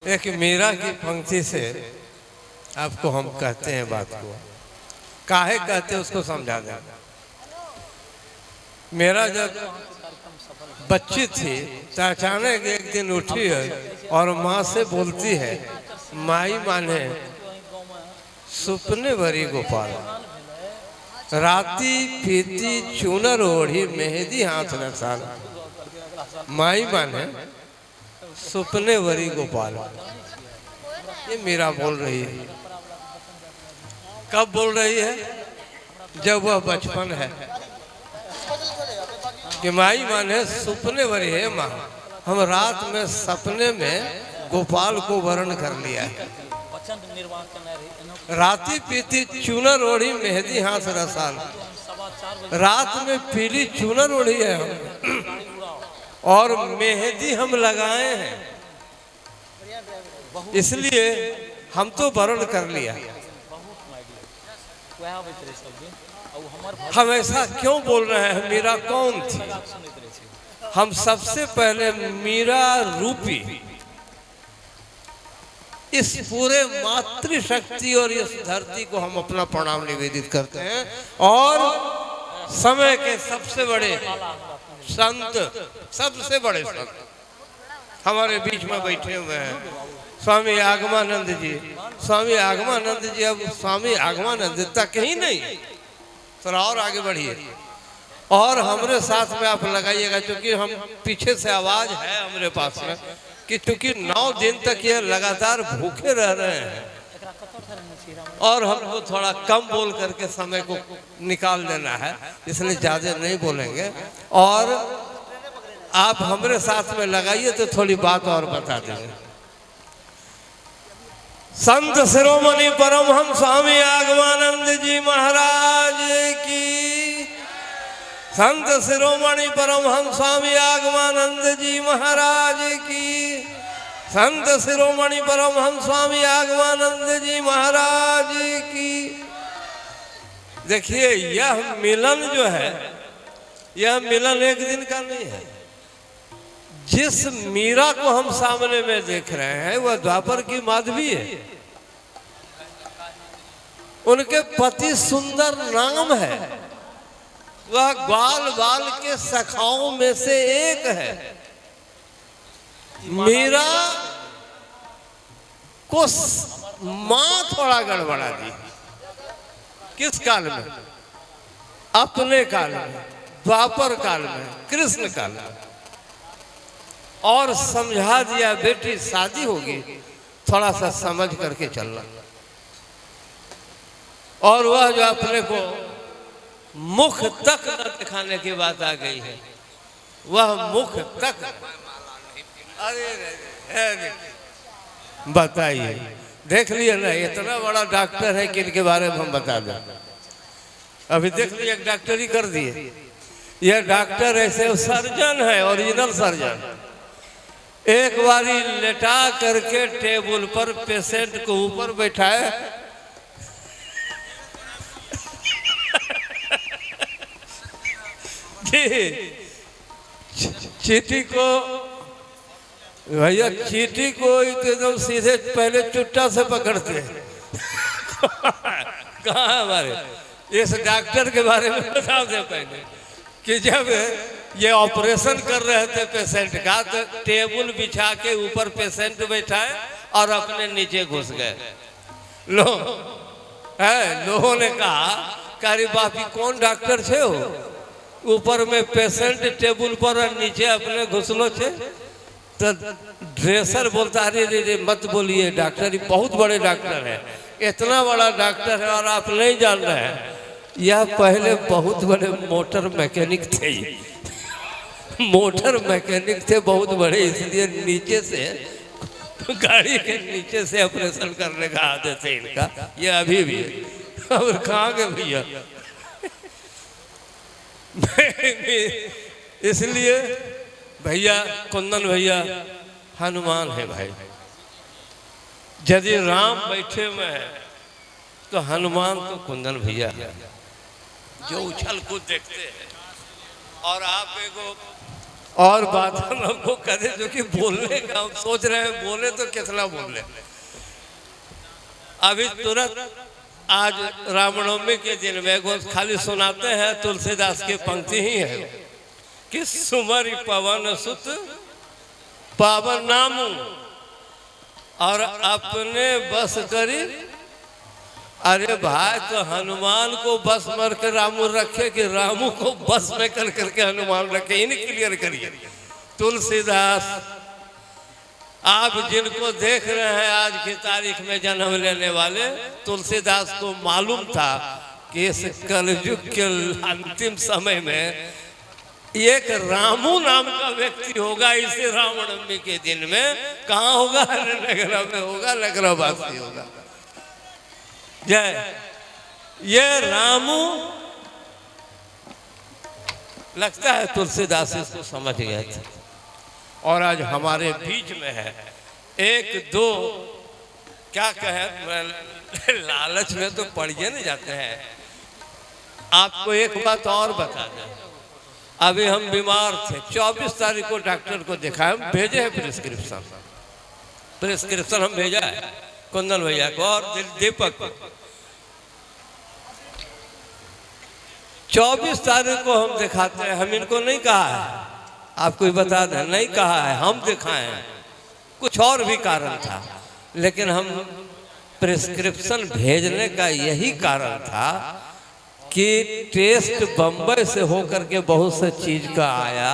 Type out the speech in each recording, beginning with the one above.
एक मीरा की पंक्ति से आपको हम कहते हैं बात को, काहे कहते हैं उसको समझा दें। मेरा जब बच्ची थी तो अचानक एक दिन उठी है और माँ से बोलती है, माई माने सुपने भरी गोपाल, राती पीती चूनर ओढ़ी मेहंदी हाथ रसाल। माई माने सुपने भरी गोपाल, ये मीरा बोल रही है। कब बोल रही है? जब वह बचपन है कि माई माने सुपने भरी है माँ, हम रात में सपने में गोपाल को वर्ण कर लिया है। राती पीती चूनर ओढ़ी मेहंदी हाथ रसाल, रात में पीली चूनर ओढ़ी है हम और मेहंदी हम लगाए हैं, इसलिए हम तो वर्ण कर लिया। हम ऐसा क्यों बोल रहे हैं? मीरा कौन थी? हम सबसे पहले मीरा रूपी इस पूरे मातृशक्ति और इस धरती को हम अपना प्रणाम निवेदित करते हैं। और समय के सबसे बड़े संत, सबसे बड़े संत हमारे बीच में बैठे हुए हैं, स्वामी आगमानंद जी। स्वामी आगमानंद जी, अब स्वामी आगमानंद तक ही नहीं, थोड़ा और आगे बढ़िए और हमारे साथ में आप लगाइएगा, क्योंकि हम पीछे से आवाज है हमारे पास में कि क्योंकि 9 दिन तक ये लगातार भूखे रह रहे हैं और हमको थोड़ा कम बोल करके समय को निकाल देना है, इसलिए ज्यादा नहीं बोलेंगे। और आप हमारे साथ में लगाइए तो थोड़ी बात और बता देंगे। संत शिरोमणि परमहंस स्वामी आगमानंद जी महाराज की, संत शिरोमणि परमहंस स्वामी आगमानंद जी महाराज की, संत शिरोमणि परमहंस स्वामी आगमानंद जी महाराज की। देखिए, यह मिलन जो है, यह मिलन एक दिन का नहीं है। जिस मीरा को हम सामने में देख रहे हैं वह द्वापर की माधवी है। उनके पति सुंदर नाम है, वह ग्वाल बाल के सखाओं में से एक है। मीरा को मां थोड़ा गड़बड़ा दी। किस काल में? अपने काल में, द्वापर काल में, कृष्ण काल में, और समझा दिया बेटी शादी होगी, थोड़ा सा समझ करके चलना। और वह जो अपने को मुख तक न दिखाने की बात आ गई है, वह मुख तक, अरे बताइए, देख लिया ना, इतना बड़ा डॉक्टर है कि इनके बारे में हम बता दें। अभी देख लिया, डॉक्टरी कर दिए। यह डॉक्टर ऐसे सर्जन है, ओरिजिनल सर्जन। एक बारी लेटा करके टेबल पर पेशेंट को ऊपर बैठाए, चीटी को, भैया चीटी को एकदम सीधे पहले चुट्टा से पकड़ते हैं। कहाँ है हमारे इस डॉक्टर के बारे में बता दे पहले कि जब ये ऑपरेशन कर रहे थे पेशेंट का, तो टेबल बिछा के ऊपर पेशेंट बैठाए और अपने नीचे घुस गए। लोगों ने कहा, अरे बापी कौन डॉक्टर छे हो, ऊपर में पेशेंट टेबल पर और नीचे अपने घुसलो छे। तो ड्रेसर बोलता, अरे रे मत बोलिए, डॉक्टर बहुत बड़े डॉक्टर है, इतना बड़ा डॉक्टर है और आप नहीं जान रहे हैं, यह पहले बहुत बड़े मोटर मैकेनिक थे। मोटर मैकेनिक थे बहुत बड़े, इसलिए नीचे से, गाड़ी के नीचे से ऑपरेशन करने का आदत है इनका, ये अभी भी है। और कहाँ गए भैया? इसलिए भैया, कुंदन भैया हनुमान है भाई। यदि राम बैठे हुए हैं तो हनुमान तो कुंदन भैया है, जो उछल कूद देखते हैं। और आप एगो और बात हम आपको करें जो कि बोलने का हम सोच रहे हैं, बोले तो कितना बोले। अभी तुरंत आज रामनवमी के दिन में खाली सुनाते हैं, तुलसीदास की पंक्ति ही है कि सुमरि पवन सुत पावन नामू और अपने बस करी। अरे भाई, तो हनुमान को बस मर कर रामू रखे कि रामू को बस में कर करके हनुमान रखे? इन्हें क्लियर करिए। तुलसीदास, आप जिनको देख रहे हैं आज की तारीख में जन्म लेने वाले, तुलसीदास को मालूम था कि इस कलयुग के अंतिम समय में एक रामू नाम का व्यक्ति होगा। इसे रामनवमी के दिन में कहाँ होगा? नगरा में होगा, नगरावासी होगा। जय। ये रामू लगता है तुलसीदास इसको समझ गया था और आज हमारे बीच में है। एक दो क्या कहे, लालच में तो पढ़िए नहीं जाते हैं। आपको एक बात और बता दें, अभी हम बीमार थे, 24 तारीख को डॉक्टर को दिखाया, हम भेजे हैं प्रिस्क्रिप्शन हम भेजा है कुंदन भैया को और दीपक को। 24 तारीख को हम दिखाते हैं। हम इनको नहीं कहा है, आपको ही बता दें, नहीं कहा है, हम दिखाए हैं। कुछ और भी कारण था, लेकिन हम प्रिस्क्रिप्शन भेजने का यही कारण था कि टेस्ट बम्बई से होकर के बहुत सी चीज का आया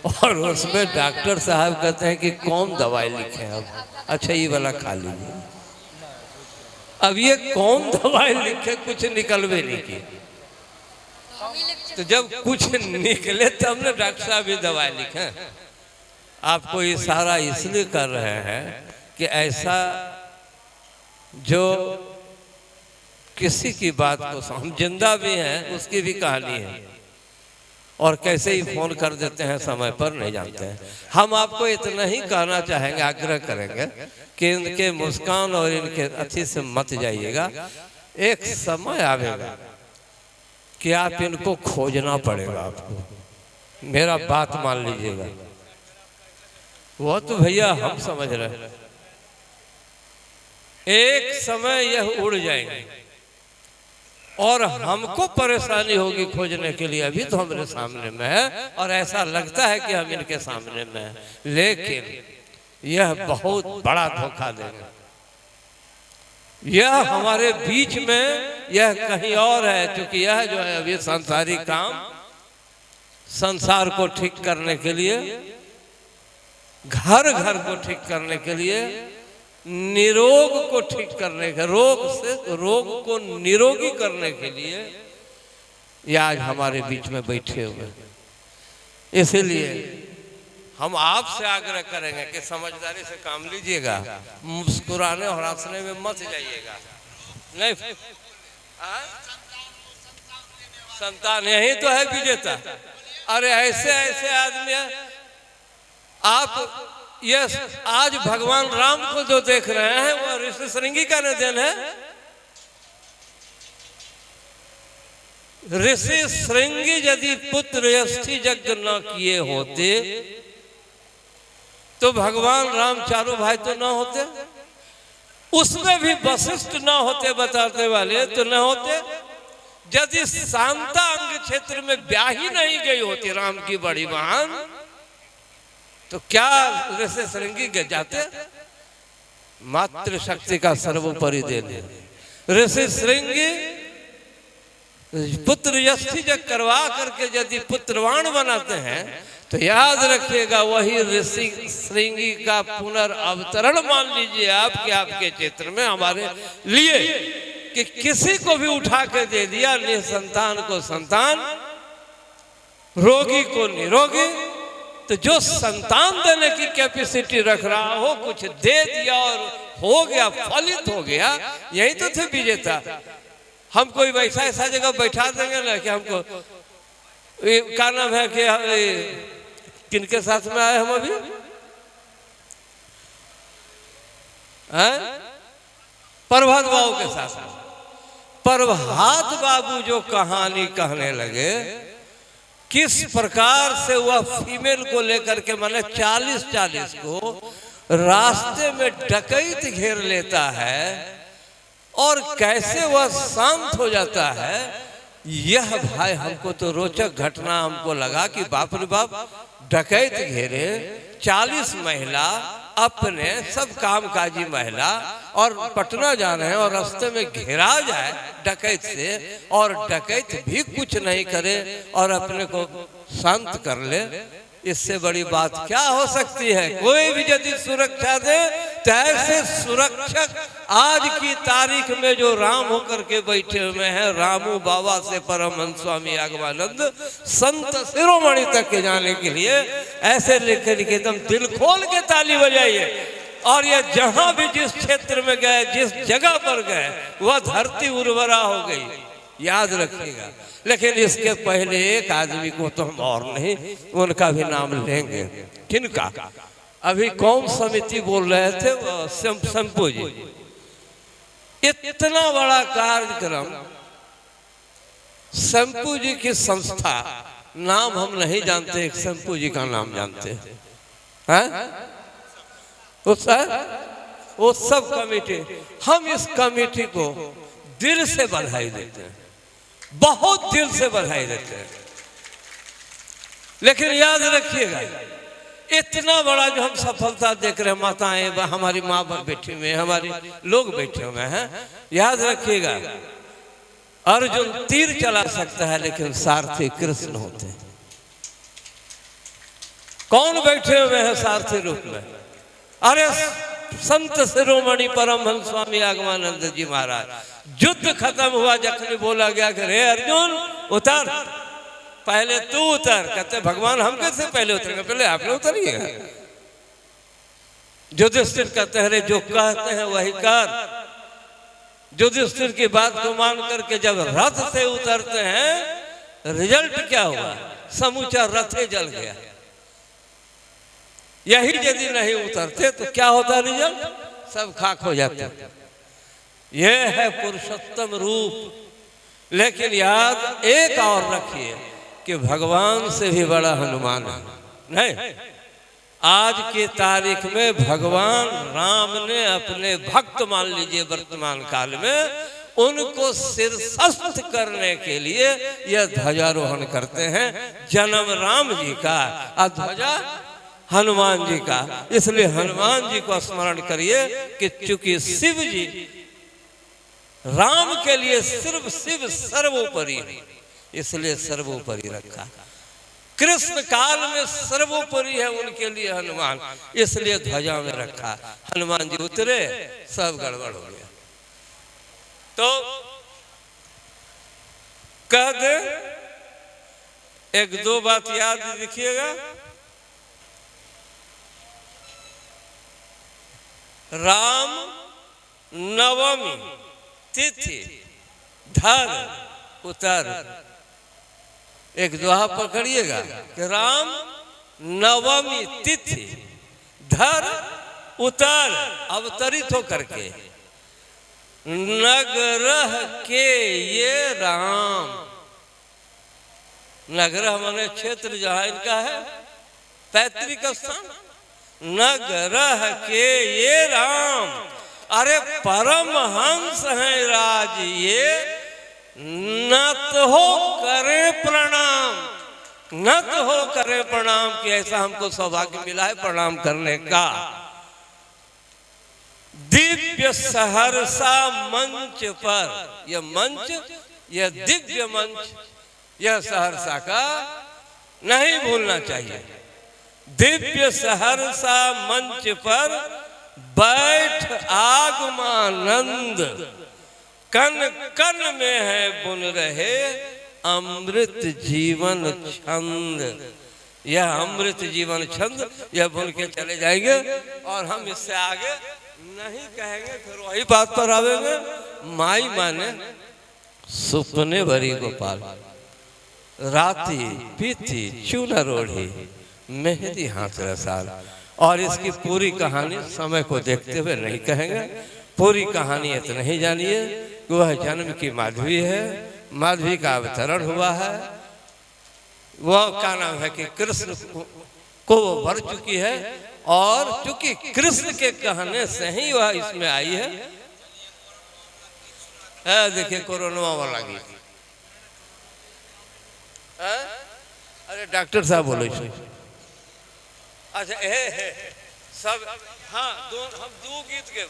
और उसमें डॉक्टर साहब कहते हैं कि कौन दवाई लिखे हम। अच्छा, ये वाला खा लीजिए। अब ये कौन दवाई लिखे, कुछ निकल भी नहीं की। तो जब कुछ निकले तब ना डॉक्टर साहब भी दवाई लिखे। आपको इशारा इसलिए कर रहे हैं कि ऐसा जो किसी की बात को हम जिंदा भी हैं, उसकी भी कहानी है और कैसे ही फोन कर देते हैं समय पर नहीं जानते हैं। हम आपको इतना ही कहना चाहेंगे, आग्रह करेंगे कि इनके मुस्कान और इनके अच्छी से मत जाइएगा। एक समय आएगा कि आप इनको खोजना पड़ेगा आपको, मेरा बात मान लीजिएगा। वो तो भैया हम समझ रहे हैं, एक समय यह उड़ जाएंगे और हमको परेशानी होगी खोजने के लिए। अभी तो हमारे सामने में है और ऐसा लगता है कि हम इनके सामने में है, लेकिन यह बहुत बड़ा धोखा देंगे। यह हमारे बीच में, यह कहीं और है, क्योंकि यह जो है अभी सांसारिक काम, संसार को ठीक करने के लिए, घर घर को ठीक करने के लिए, निरोग को ठीक करने के, रोग से रोग को निरोगी करने के लिए ये आज हमारे बीच में बैठे हुए। इसलिए हम आपसे आग्रह करेंगे कि समझदारी से काम लीजिएगा, मुस्कुराने और हंसने में मत जाइएगा। नहीं, संतान यही तो है विजेता। अरे ऐसे ऐसे आदमी आप ये आज भगवान राम को जो देख रहे हैं वो ऋषि श्रृंगी का निधन है। ऋषि श्रृंगी यदि पुत्र यष्टि यज्ञ न किए होते तो भगवान राम चारों भाई तो न होते, उसमें भी वशिष्ठ न होते, बताते वाले तो न होते। यदि शांता अंग क्षेत्र में ब्याही नहीं गई होती राम की बड़ी बहन, तो क्या ऋषि श्रृंगी के जाते? मातृशक्ति का सर्वोपरि देने ऋषि श्रृंगी पुत्र यष्टि जब करवा करके यदि पुत्रवान बनाते हैं तो याद रखिएगा वही ऋषि श्रृंगी का पुनर्अवतरण मान लीजिए आप कि आपके क्षेत्र में हमारे लिए कि किसी को भी उठा के दे दिया, निसंतान को संतान, रोगी को निरोगी। तो जो संतान देने की कैपेसिटी रख रहा हो, कुछ दे दिया और हो गया, फलित हो गया, यही तो थे विजेता। हम कोई वैसा ऐसा जगह बैठा देंगे ना कि हमको क्या नाम है कि किनके साथ में आए हम अभी प्रभात बाबू के साथ। प्रभात बाबू जो कहानी कहने लगे किस प्रकार से वह फीमेल को लेकर के माने 40 को रास्ते में डकैत घेर लेता है और कैसे वह शांत हो जाता है। यह भाई हमको तो रोचक घटना हमको लगा कि बाप रे बाप, डकैत घेरे 40 महिला, अपने सब कामकाजी महिला, और पटना जा रहे हैं और रास्ते में घेरा जाए डकैत से, और डकैत भी कुछ नहीं करे और अपने को शांत कर ले। इससे बड़ी बात क्या हो सकती है। कोई भी यदि सुरक्षा दे तो ऐसे सुरक्षक आज की तारीख में जो राम होकर के बैठे हुए हैं, रामू बाबा से परमहंस स्वामी आगमानंद संत शिरोमणि तक के जाने के लिए ऐसे लेकर के एकदम दिल खोल के ताली बजाइए। और ये जहां भी जिस क्षेत्र में गए, जिस जगह पर गए, वह धरती उर्वरा हो गई, याद रखिएगा। लेकिन इसके पहले एक आदमी को तो हम और नहीं, उनका भी नाम लेंगे। किनका? अभी कौन समिति बोल रहे थे, शंपू जी। इतना बड़ा कार्यक्रम, शंपू जी की संस्था, नाम हम नहीं जानते, एक शंपू जी का नाम जानते हैं, उत्सव कमेटी। हम इस कमेटी को दिल से बधाई देते हैं, बहुत दिल से बधाई देते हैं। लेकिन याद रखिएगा, इतना बड़ा जो हम सफलता देख रहे हैं, माताएं, हमारी माँ बाप बैठे हुए हैं, हमारे लोग बैठे हुए हैं, याद रखिएगा अर्जुन तीर चला सकता है लेकिन सारथी कृष्ण होते हैं। कौन बैठे हुए हैं सारथी रूप में? अरे संत शिरोमणि परमहंस स्वामी आगमानंद जी महाराज। युद्ध खत्म हुआ, जखनी बोला गया कि रे अर्जुन उतर, पहले तू उतर। कहते भगवान हम कैसे पहले उतरेंगे, पहले आपने उतरिएगा। युधिष्ठिर कहते हैं रे जो कहते हैं वही कर। युधिष्ठिर की बात को मान करके जब रथ से उतरते हैं, रिजल्ट क्या हुआ? समूचा रथ जल गया। यही यदि नहीं उतरते तो क्या होता रिजल्ट? सब खाक हो जाते। यह है पुरुषोत्तम रूप। लेकिन याद एक और रखिए कि भगवान से भी बड़ा हनुमान है। नहीं, आज की तारीख में भगवान राम ने अपने भक्त, मान लीजिए वर्तमान काल में, उनको शीर्षस्थ करने के लिए यह ध्वजारोहण करते हैं। जन्म राम जी का और ध्वजा हनुमान जी का। इसलिए हनुमान जी को स्मरण करिए कि चूंकि शिव जी राम के लिए सिर्फ शिव सर्वोपरि है, इसलिए सर्वोपरि रखा। कृष्ण काल में सर्वोपरि है उनके लिए हनुमान, इसलिए ध्वजा में रखा। हनुमान जी उतरे, सब गड़बड़ हो गया। तो कह दे, एक दो बात याद रखिएगा। राम नवमी तिथि धर उतर, एक दोहा पकड़िएगा कि राम नवमी तिथि धर उतर, अवतरित होकर के नगरह के ये राम। नगरह माने क्षेत्र जहां इनका है पैतृक स्थान। नगरह के ये राम, अरे परमहंस हैं राज ये, नत हो करे प्रणाम, नत हो करे प्रणाम। कि ऐसा हमको सौभाग्य मिला है प्रणाम करने का। दिव्य सहरसा मंच पर, यह मंच, यह दिव्य मंच, यह सहरसा का नहीं भूलना चाहिए। दिव्य सहरसा मंच पर बैठ आगमानंद, कन कन में है बुन रहे अमृत जीवन छंद। यह अमृत जीवन छंद यह बुन के चले जाएंगे और हम इससे आगे नहीं कहेंगे। फिर वही बात पर आवेंगे। माई माने सुपने भरी गोपाल, राती पीती चूनर ओढ़ी, मेहंदी हाथ रसाल। और इसकी पूरी कहानी समय को देखते हुए नहीं कहेंगे। पूरी कहानी इतना ही जानिए कि वह जन्म की माधवी है, माधवी का अवतरण हुआ है। वह क्या नाम है कि कृष्ण को वो भर चुकी है, और चूंकि कृष्ण के कहने से ही वह इसमें आई है। देखिए कोरोना वाला गीत। अरे डॉक्टर साहब बोलो इसे। अच्छा है सब। हाँ हम दो गीत गए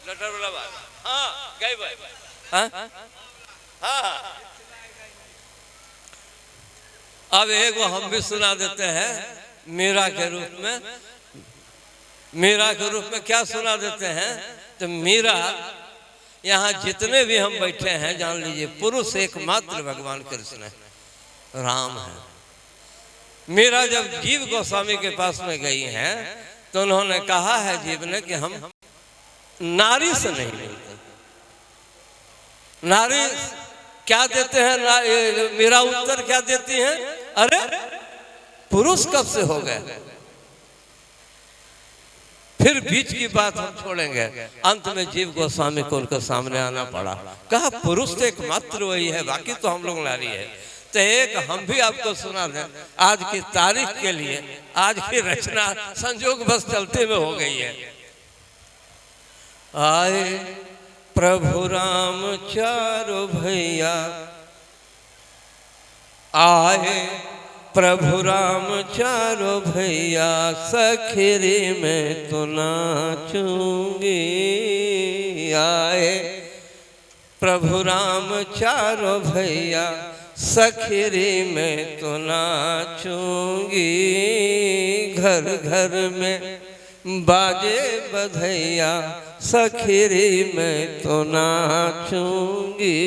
लटर वाला बात। हाँ गए भाई। हाँ हाँ अब एक हम भी सुना देते हैं मीरा के रूप में। मीरा के रूप में क्या सुना देते हैं? तो मीरा, यहाँ जितने भी हम बैठे हैं जान लीजिए पुरुष एकमात्र भगवान कृष्ण है, राम है। मीरा जब जीव गोस्वामी के पास में गई हैं तो उन्होंने कहा है जीव ने कि हम नारी से नहीं मिलते। नारी क्या देते हैं? मीरा उत्तर क्या देती हैं? अरे पुरुष कब से हो गए? फिर बीच की बात हम छोड़ेंगे। अंत में जीव गोस्वामी को उनके सामने आना पड़ा। कहा पुरुष तो एकमात्र वही है, बाकी तो हम लोग नारी है। तो एक हम भी आपको सुना दें आज की तारीख के लिए। आज की रचना संजोग बस चलते में हो गई है। आए प्रभु राम चारो भैया, आए प्रभु राम चारो भैया, सखीरी में तो नाचूंगी। आए प्रभु राम चारो भैया, सखीरी में तो नाचूंगी। घर घर में बाजे बधैया, सखीरी में तो नाचूंगी।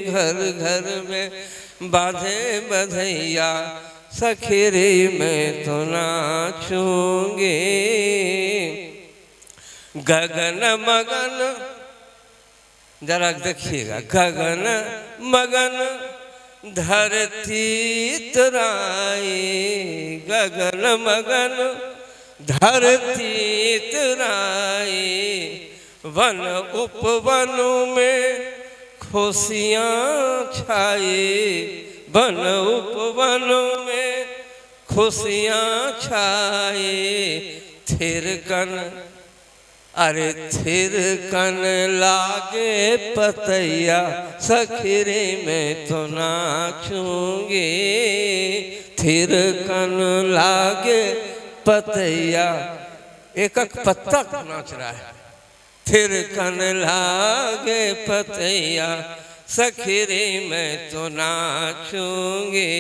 घर घर में बाजे बधैया, सखीरी में तो नाचूंगी। गगन मगन, जरा देखिएगा, गगन मगन धरती तराई, गगन मगन धरती तराई। वन उपवनों में खुशियाँ छाई, वन उपवनों में खुशियाँ छाई। थिरकन, अरे थिरकन लागे पतैया, सखीरी में तो नाचूंगी। थिरकन लागे पतैया, एक एक पत्ता नाच रहा है। थिरकन लागे पतैया, सखीरी में तो नाचूंगी।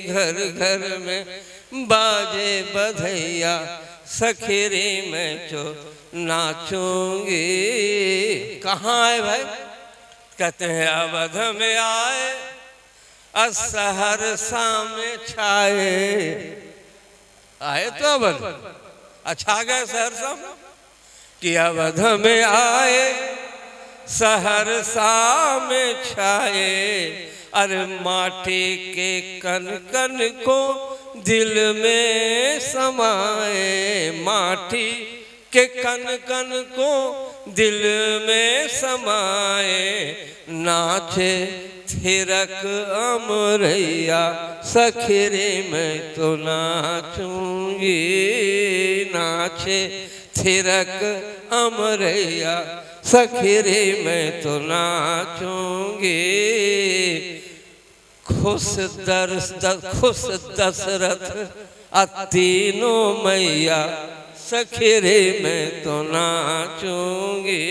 घर घर में बाजे बधैया, सखीरी में तो नाचूंगी। कहाँ आए भाई? कहते हैं अवध में आए, असहरसा में छाए। आए तो अवध, अच्छा गए सहरसा में कि अवध में आए, सहरसा में छाए। अरे माटी के कन कन को दिल में समाए, माटी के कन कन को दिल में समाए। नाचे थिरक अमरैया, सखीरी में तो नाचूंगी। नाचे थिरक अमरैया, सखीरी में तो नाचूंगी। खुश दशरथ तीनों मैया, सखीरी में तो नाचूंगी।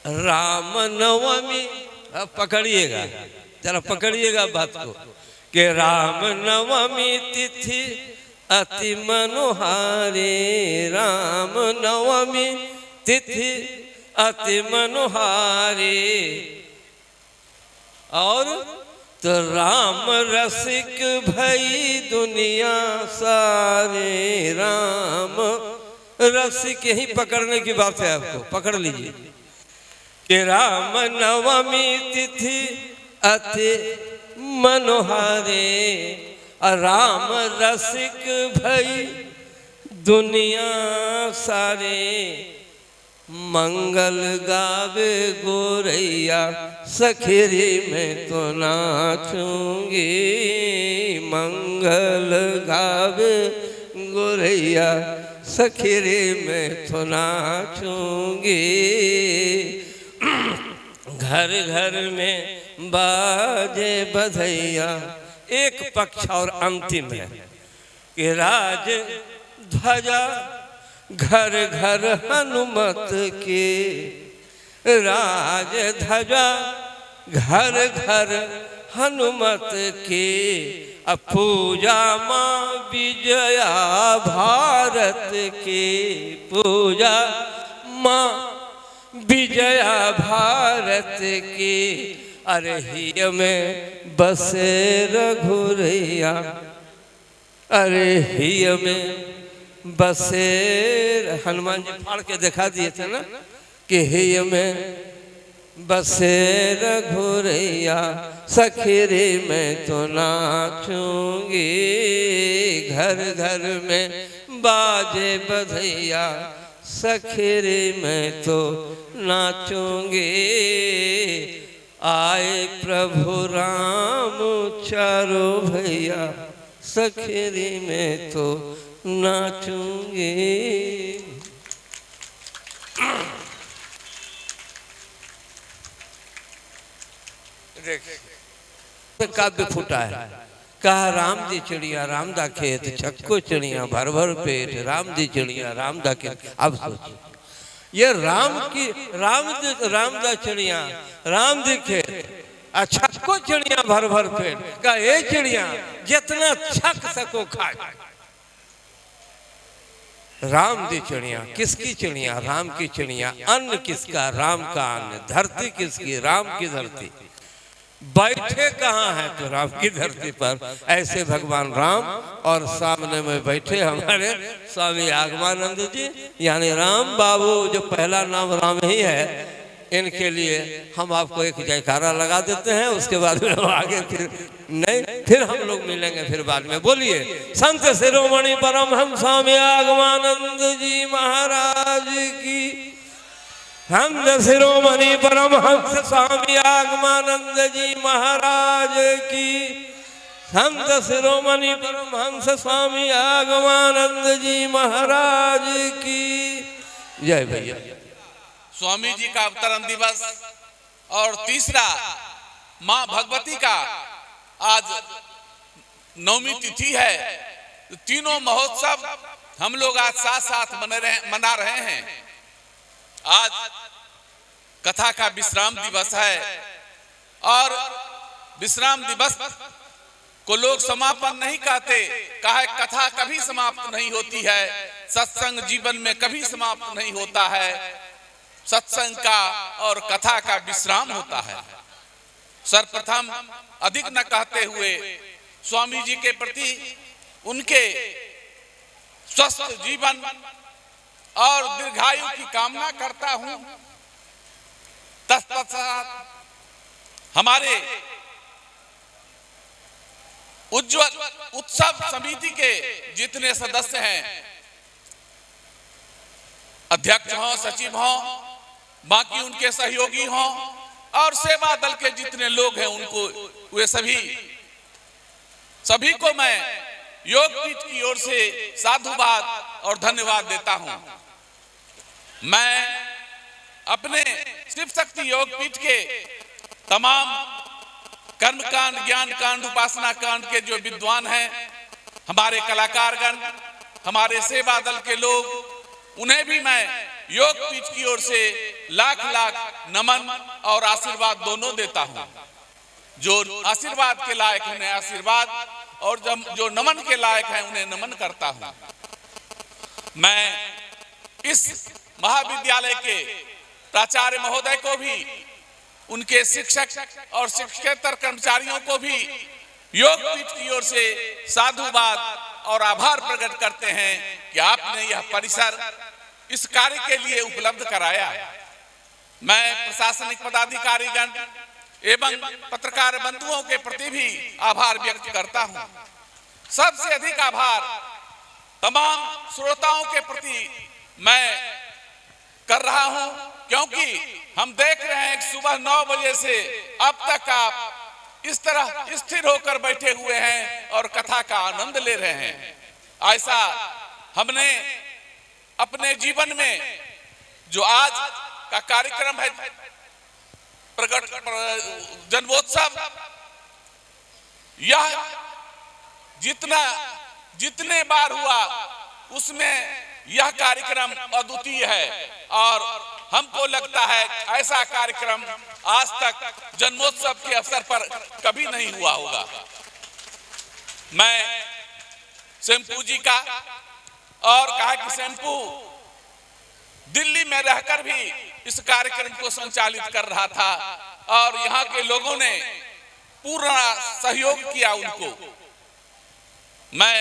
राम नवमी, अब पकड़िएगा, जरा पकड़िएगा बात को, कि राम नवमी तिथि अति मनोहारी। राम नवमी तिथि अति मनोहारी। और तो राम रसिक भई दुनिया सारे। राम रसिक, यही पकड़ने की बात है, आपको पकड़ लीजिए कि राम नवमी तिथि अति मनोहारे। राम रसिक भई दुनिया सारे। मंगल गावे गोरैया, सखीरी में तो नाचूंगी, मंगल गावे गोरैया सखीरी में तो नाचूंगी। घर घर में बाजे बधैया। एक पक्ष और अंतिम है कि राज ध्वजा घर घर हनुमत की, राज ध्वजा घर घर हनुमत की, अब पूजा माँ विजया भारत की, पूजा माँ विजया भारत की। अरे हिय में बसे रघुरैया, अरे हिय में बसे, हनुमान जी फाड़ के दिखा दिए थे ना कि हिय में बसे रघुरैया सखीरी में तो नाचूंगी, घर घर में बाजे बधैया सखीरी में तो नाचूंगी। आए प्रभु राम चारो भैया सखीरी में तो नाचूंगी। काव्य फूटा है, कहा राम दी चिड़िया राम दा खेत, छक्को चिड़िया भर भर पेट, राम दी चिड़िया राम दा खेत। अब सोचिए ये राम की राम दा चिड़िया राम दी खेत, छक्को चिड़िया भर भर पेट का, ये चिड़िया जितना छक सको खाए। राम दी चिड़िया, किसकी चिड़िया? राम की चिड़िया। अन्न किसका? राम का अन्न। धरती किसकी? राम की धरती। बैठे कहाँ हैं? तो राम की धरती पर। ऐसे भगवान राम और सामने में बैठे हमारे स्वामी आगमानंद जी, यानी राम बाबू, जो पहला नाम राम ही है। इनके लिए हम आपको एक जयकारा लगा देते हैं, उसके बाद में आगे फिर हम लोग मिलेंगे फिर बाद में। बोलिए संत शिरोमणि परमहंस स्वामी आगमानंद जी महाराज की, संत शिरोमणि परमहंस स्वामी आगमानंद जी महाराज की, संत शिरोमणि परमहंस स्वामी आगमानंद जी महाराज की जय। भैया स्वामी जी का अवतरण दिवस और तीसरा माँ भगवती का आज नवमी तिथि है। तीनों महोत्सव हम लोग आज साथ साथ मना रहे हैं। आज कथा का विश्राम दिवस है और विश्राम दिवस को लोग समापन नहीं कहते, कहे कथा कभी समाप्त नहीं होती है, सत्संग जीवन में कभी समाप्त नहीं होता है। सत्संग का और कथा का विश्राम होता है। सर्वप्रथम अधिक न कहते हुए स्वामी जी के प्रति उनके स्वस्थ जीवन और दीर्घायु की कामना करता हूं। तत्पश्चात हमारे उज्जवल उत्सव समिति के जितने सदस्य हैं, अध्यक्ष हों, सचिव हों, बाकी उनके सहयोगी हों और सेवा दल के जितने लोग हैं, उनको वे सभी को मैं योगपीठ की ओर से साधुवाद और धन्यवाद देता हूं। मैं अपने शिव शक्ति योगपीठ के तमाम कर्मकांड, ज्ञान कांड, उपासना कांड के जो विद्वान हैं, हमारे कलाकारगण, हमारे सेवा दल के लोग, उन्हें भी मैं योगपीठ की ओर से लाख लाख नमन और आशीर्वाद दोनों देता हूं। जो आशीर्वाद के लायक हैं उन्हें आशीर्वाद, और जो नमन के लायक हैं उन्हें नमन करता हूं। मैं इस महाविद्यालय के प्राचार्य महोदय को भी, उनके शिक्षक और शिक्षकेतर कर्मचारियों को भी योगपीठ की ओर से साधुवाद और आभार प्रकट करते हैं कि आपने यह परिसर इस कार्य के लिए उपलब्ध कराया। मैं प्रशासनिक पदाधिकारीगण एवं पत्रकार बंधुओं के प्रति भी आभार व्यक्त करता हूं। सबसे अधिक आभार तमाम श्रोताओं के प्रति मैं कर रहा हूं क्योंकि हम देख रहे हैं कि सुबह 9 बजे से अब तक आप इस तरह स्थिर होकर बैठे हुए हैं और कथा का आनंद ले रहे हैं। ऐसा हमने अपने जीवन में जो आज का कार्यक्रम है प्रकट जन्मोत्सव, यह जितने बार हुआ उसमें यह कार्यक्रम अद्वितीय है और हमको लगता है ऐसा कार्यक्रम आज तक जन्मोत्सव के अवसर पर कभी नहीं हुआ होगा। मैं शैम्पू जी का और कहा कि शैम्पू दिल्ली में रहकर भी इस कार्यक्रम को संचालित कर रहा था और यहाँ के लोगों ने पूरा सहयोग किया उनको। मैं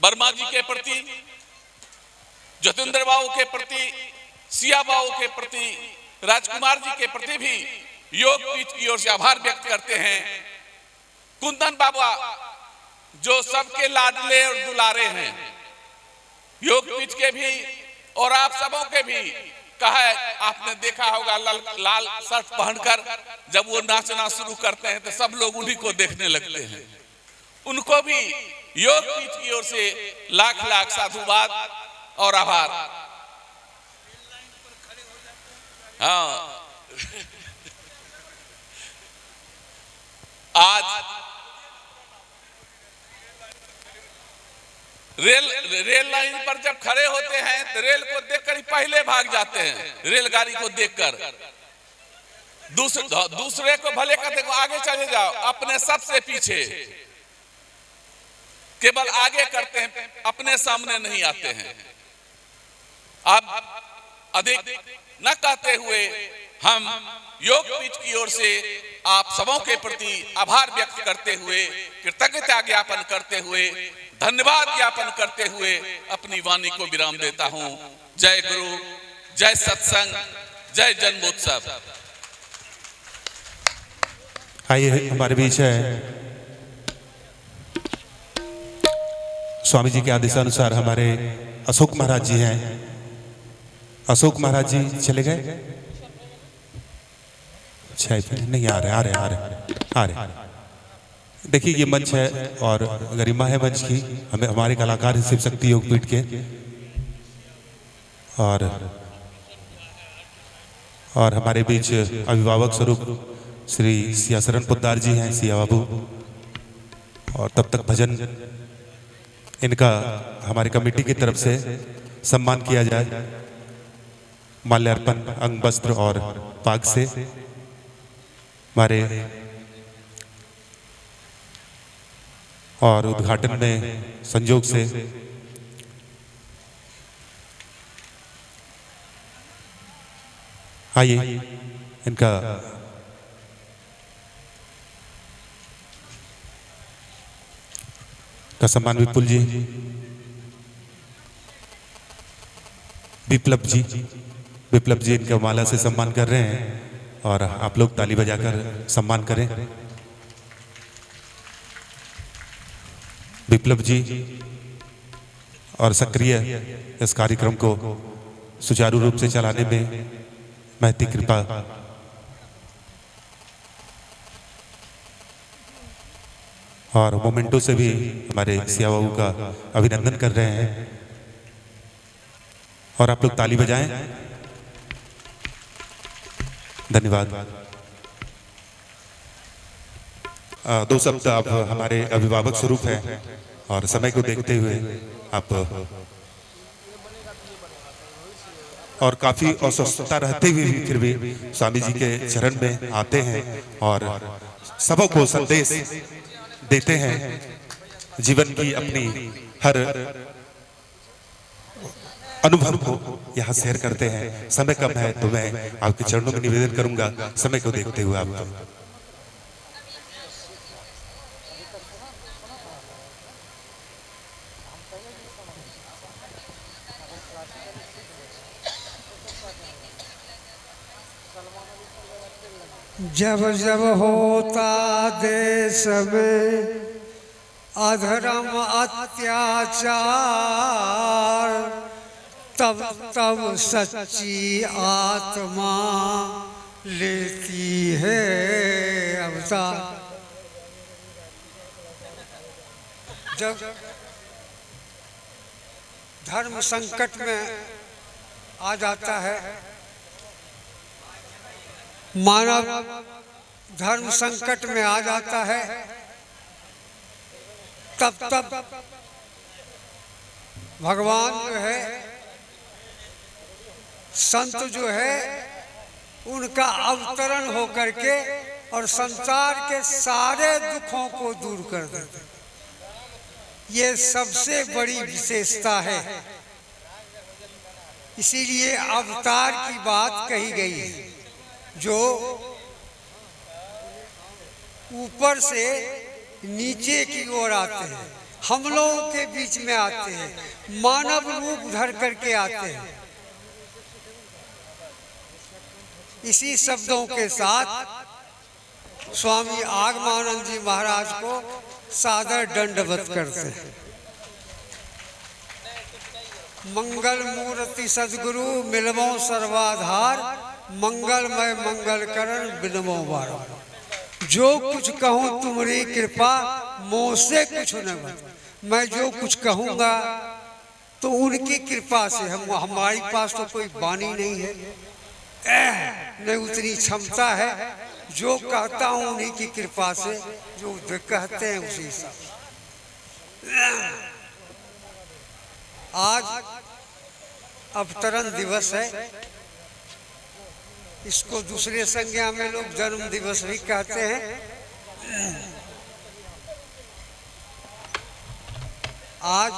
वर्मा जी के प्रति, जतेंद्र बाबू के प्रति, सिया बाबू के प्रति, राजकुमार जी के प्रति भी योग पीठ की ओर से आभार व्यक्त करते हैं। कुंदन बाबा जो सबके लाडले और दुलारे हैं, योग पीठ के भी और आप सबों के भी, कहा आपने देखा होगा लाल शर्ट पहनकर जब वो नाचना शुरू करते हैं तो सब लोग उन्हीं को देखने लगते हैं। उनको भी योग पीठ की ओर से लाख लाख साधुवाद और आभार। हाँ, आज रेल लाइन पर जब खड़े होते हैं तो रेल को देखकर ही पहले भाग जाते हैं, रेलगाड़ी को देखकर। दूसरे को भले कहते हैं आगे चले जाओ, अपने सबसे पीछे केवल आगे करते हैं, अपने सामने नहीं आते हैं। अब अधिक न कहते हुए हम योग पीठ की ओर से आप सबों के प्रति आभार व्यक्त करते हुए, कृतज्ञता ज्ञापन करते हुए, धन्यवाद ज्ञापन करते हुए अपनी वाणी को विराम देता हूं। जय गुरु, जय सत्संग, जय जन्मोत्सव। आइए हमारे बीच है स्वामी जी के आदेशानुसार हमारे अशोक महाराज जी हैं। अशोक महाराज जी चले गए? नहीं, आ रहे। देखिए ये मंच है और गरिमा है मंच की, हमें हमारे कलाकार शिव शक्ति योग पीठ के, और हमारे बीच अभिभावक स्वरूप श्री सियाशरण पोद्दार जी हैं, सिया बाबू। और तब तक भजन इनका हमारे कमेटी की तरफ से सम्मान किया जाए, माल्यार्पण अंग वस्त्र और पाग से। हमारे और उद्घाटन में संयोग से आइए इनका सम्मान विपुल जी, विप्लव जी इनका माला से सम्मान कर रहे हैं और आप लोग ताली बजाकर सम्मान करें। विप्लव जी और सक्रिय इस कार्यक्रम को सुचारू रूप से चलाने में महती कृपा। और मोमेंटो से भी हमारे सिया बाबू का अभिनंदन कर रहे हैं और आप लोग ताली बजाएं। धन्यवाद। दो शब्द आप हमारे अभिभावक स्वरूप हैं और समय को देखते हुए आप, और काफी अस्वस्थता रहते हुए भी फिर भी स्वामी जी के चरण में आते हैं और सबों को संदेश देते हैं, जीवन की अपनी हर अनुभव को यहाँ शेयर करते हैं। समय कम है तो मैं आपके चरणों में निवेदन करूंगा, समय को देखते हुए आप जब जब होता देश में अधर्म अत्याचार, तब तब सच्ची आत्मा लेती है अवतार। जब धर्म संकट में आ जाता है, मानव धर्म संकट में आ जाता है, तब तब भगवान जो है, संत जो है, उनका अवतरण होकर के और संसार के सारे दुखों को दूर कर देते। ये सबसे बड़ी विशेषता है, इसीलिए अवतार की बात कही गई है। जो ऊपर से नीचे की ओर आते हैं, हम लोगों के बीच में आते हैं, मानव रूप धर करके आते हैं। इसी शब्दों के साथ स्वामी आगमानंद जी महाराज को सादर दंडवत करते हैं। मंगल मूर्ति सदगुरु मिलवो सर्वाधार, मंगलमय मंगल करण बिनमो बार। जो कुछ कहूँ तुम्हारी कृपा, मोह से कुछ न बन। मैं जो कुछ कहूँगा तो उनकी कृपा से, हमारी पास तो कोई वाणी नहीं है, नहीं उतनी क्षमता है। जो कहता हूँ उन्हीं की कृपा से, जो कहते हैं उसी से। आज अवतरण दिवस है, इसको दूसरे संज्ञा में लोग जन्म दिवस भी कहते हैं। आज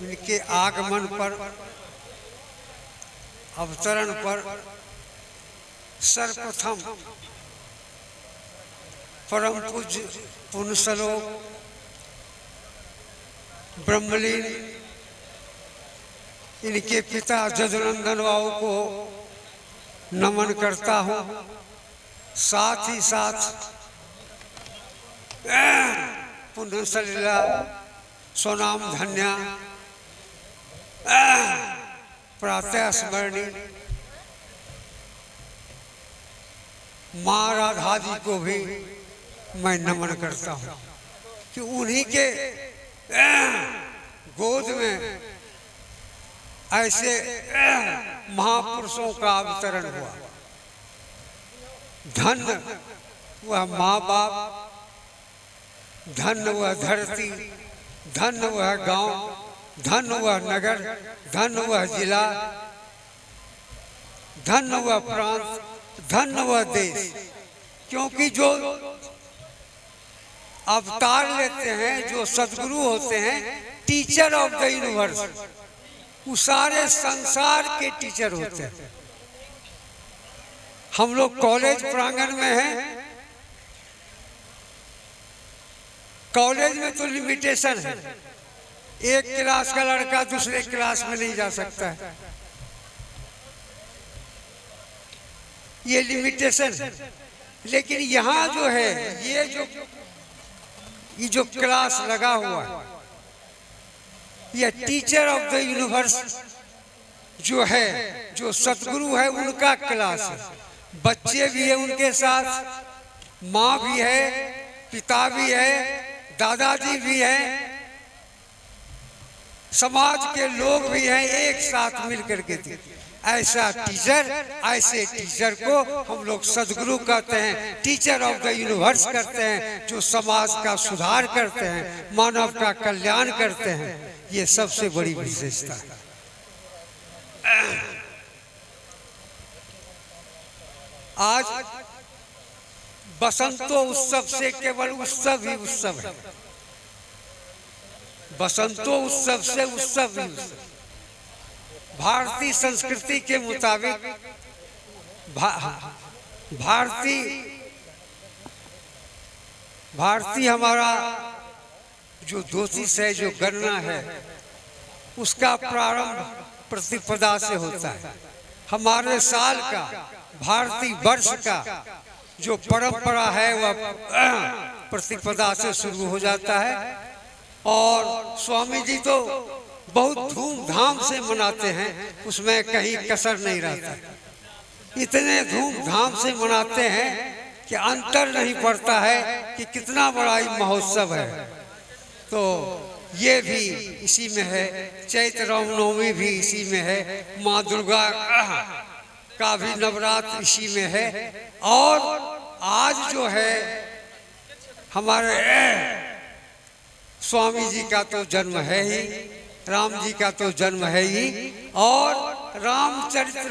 इनके आगमन पर, अवतरण पर सर्वप्रथम परम पूज्य पुण्यश्लोक ब्रह्मलीन इनके पिता जदुनंदन बाबू को नमन करता हूँ। साथ ही साथ पुण्यसलिला स्वनाम धन्या प्रातः स्मरणी माँ राधा जी को भी मैं नमन करता हूँ कि उन्हीं के गोद में ऐसे महापुरुषों का अवतरण हुआ। धन्य वह माँ बाप, धन्य वह धरती, धन्य वह गांव, धन्य वह नगर, धन्य वह जिला, धन्य वह प्रांत, धन्य वह देश। क्योंकि जो अवतार लेते हैं, जो सदगुरु होते हैं, टीचर ऑफ द यूनिवर्स, वो सारे संसार के टीचर होते हैं। हम लोग कॉलेज प्रांगण में हैं, कॉलेज में तो लिमिटेशन है, एक क्लास का लड़का दूसरे क्लास में नहीं जा सकता है, ये लिमिटेशन है। लेकिन यहाँ जो है, ये जो क्लास लगा हुआ है, ये टीचर ऑफ द यूनिवर्स जो है, जो सतगुरु है, उनका क्लास है। बच्चे भी है उनके साथ, माँ भी है, पिता भी है, दादाजी भी है, समाज के लोग भी हैं, एक साथ मिलकर के। ऐसा टीचर, ऐसे टीचर को हम लोग सदगुरु कहते हैं, टीचर ऑफ द यूनिवर्स करते हैं, जो समाज का सुधार करते हैं, मानव का कल्याण करते हैं। ये सबसे बड़ी विशेषता है। आज बसंतो उत्सव से केवल उत्सव ही उत्सव है। बसंतो उत्सव से उत्सव ही उत्सव। भारतीय संस्कृति के मुताबिक भारतीय हमारा जो ज्योतिष है, जो गणना है, उसका प्रारंभ प्रतिपदा से होता है। हमारे साल का, भारतीय वर्ष का जो परंपरा है, वह प्रतिपदा से शुरू हो जाता है और स्वामी जी तो बहुत धूमधाम से मनाते हैं, उसमें कहीं कसर नहीं रहता। इतने धूमधाम से मनाते हैं कि अंतर नहीं पड़ता है कि कितना बड़ा ही महोत्सव है। तो ये भी इसी में है, चैत्र रामनवमी भी इसी में है, माँ दुर्गा का भी नवरात्र इसी में है। और आज जो है हमारे स्वामी जी का तो जन्म है ही, राम जी का तो जन्म है ही, और रामचरित्र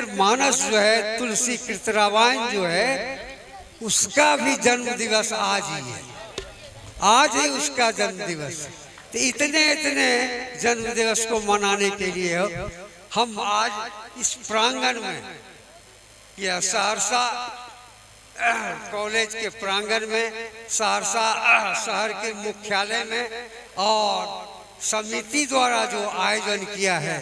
मानस जो है, तुलसी कृत रामायण जो है, उसका भी जन्म दिवस आज ही है, आज ही उसका जन्म दिवस। तो इतने जन्म दिवस को मनाने के लिए हम आज इस प्रांगण में, यह सहरसा कॉलेज के प्रांगण में, सहरसा शहर के मुख्यालय में, और समिति द्वारा जो आयोजन किया है,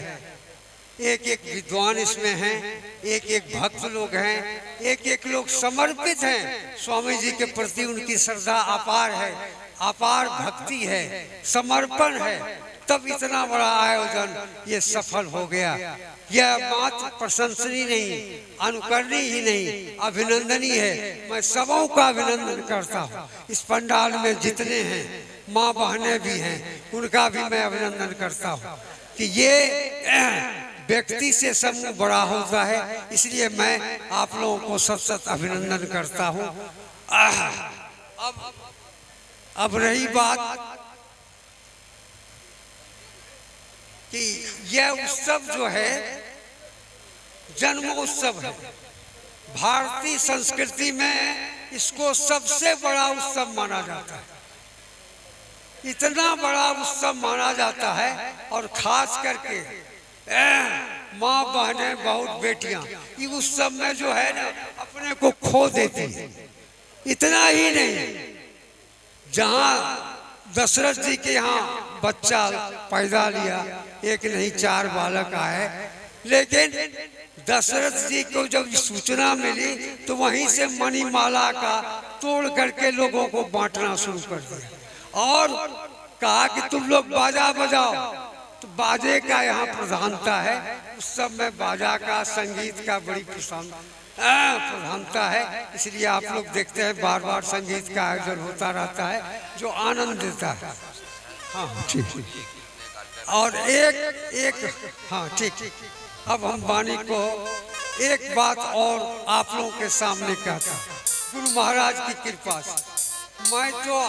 एक विद्वान इसमें हैं, एक भक्त लोग हैं, एक लोग समर्पित हैं स्वामी जी के प्रति, उनकी श्रद्धा अपार है, अपार भक्ति है, समर्पण है, तब इतना बड़ा आयोजन ये सफल हो गया। यह मात्र प्रशंसनीय नहीं, अनुकरणीय ही नहीं, अभिनंदनीय है। मैं सबों का अभिनंदन करता हूँ। इस पंडाल में जितने हैं, माँ बहनें भी हैं, उनका भी मैं अभिनंदन करता हूँ कि ये व्यक्ति से समूह बड़ा होता है, इसलिए मैं आप लोगों को सत अभिनंदन करता हूँ। अब रही बात कि यह उत्सव जो है जन्मोत्सव है। भारतीय संस्कृति में इसको सबसे बड़ा उत्सव माना जाता है, इतना बड़ा उत्सव माना जाता है। और खास करके माँ बहनें, बहुत बेटियां इस उत्सव में जो है ना अपने को खो देती है। इतना ही नहीं, जहाँ दशरथ जी के यहाँ बच्चा पैदा लिया, एक नहीं 4 बालक आए, लेकिन दशरथ जी को जब सूचना मिली तो वहीं से मणिमाला का तोड़ करके लोगों को बांटना शुरू कर दिया और कहा कि तुम लोग बाजा बजाओ। तो बाजे का यहाँ प्रधानता है, उस सब में बाजा का, संगीत का बड़ी प्रधानता है। इसलिए आप लोग देखते हैं बार बार संगीत का आयोजन होता रहता है जो आनंद देता है। हाँ ठीक। और एक हाँ ठीक। अब हम वाणी को एक बात और आप लोगों के सामने कहता, गुरु महाराज की कृपा से मैं तो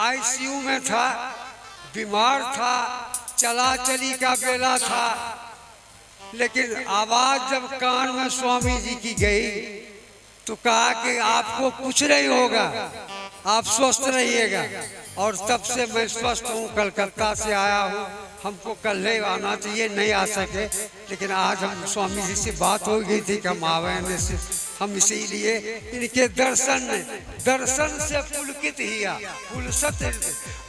ICU में था, बीमार था, चला चली का बेला था, लेकिन आवाज जब कान में स्वामी जी की गई तो कहा कि आपको कुछ नहीं होगा, आप स्वस्थ रहिएगा। और तब से मैं स्वस्थ हूँ, कलकत्ता से आया हूँ। हमको कल ही आना चाहिए, नहीं आ सके, लेकिन आज हम स्वामी जी से बात हो गई थी कि हम आवे से, हम इसीलिए इनके दर्शन से पुलकित हिया,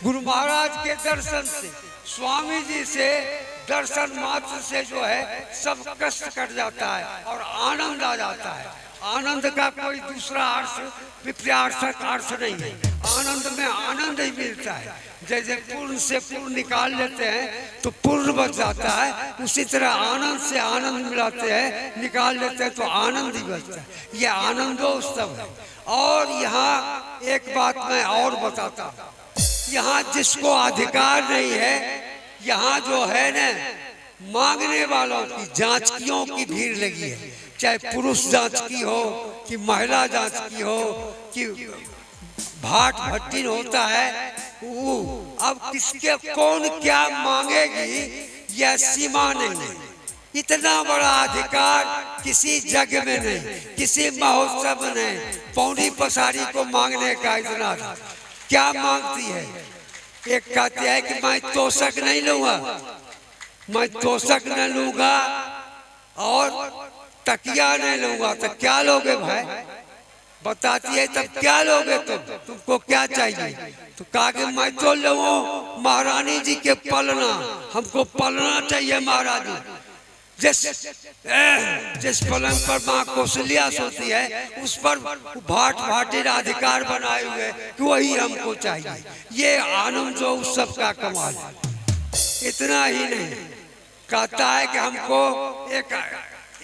गुरु महाराज के दर्शन से, स्वामी जी से दर्शन मात्र से जो है सब कष्ट कट जाता है और आनंद आ जाता है। आनंद का कोई दूसरा अर्थ विपर्यार्थक अर्थ नहीं है, आनंद में आनंद ही मिलता है। जैसे पूर्ण से पूर्ण निकाल लेते हैं तो पूर्ण बच जाता है, उसी तरह आनंद से आनंद मिलाते हैं, निकाल लेते हैं तो आनंद ही बचता है। यह आनंदोत्सव है। और यहाँ एक बात मैं और बताता हूँ, यहाँ जिसको अधिकार नहीं है, यहाँ जो है न मांगने वालों की, जांचकियों की भीड़ लगी है, चाहे पुरुष जांच की हो कि महिला जांच की हो कि भाट भट्टी होता है, वो अब किसके कौन क्या मांगेगी यह सीमा नहीं है। इतना बड़ा अधिकार किसी जग में नहीं, किसी महोत्सव में नहीं। पौनी पसारी को मांगने का इतना क्या मांगती है। एक कहती है कि मैं तोशक नहीं लूंगा, मैं तोशक नहीं लूंगा और तकिया नहीं लूंगा। तो क्या लोगे भाई, बताती है तब क्या लोगे तुमको क्या चाहिए। तो कहा कि मैं तो लूँ महारानी जी के पलना, हमको पलना चाहिए महारानी। जिस पलंग पर माँ कौशल्या सोती है उस पर भाटी अधिकार बनाए हुए कि वही हमको चाहिए। ये आनंद जो उत्सव का कमाल है। इतना ही नहीं, कहता है कि हमको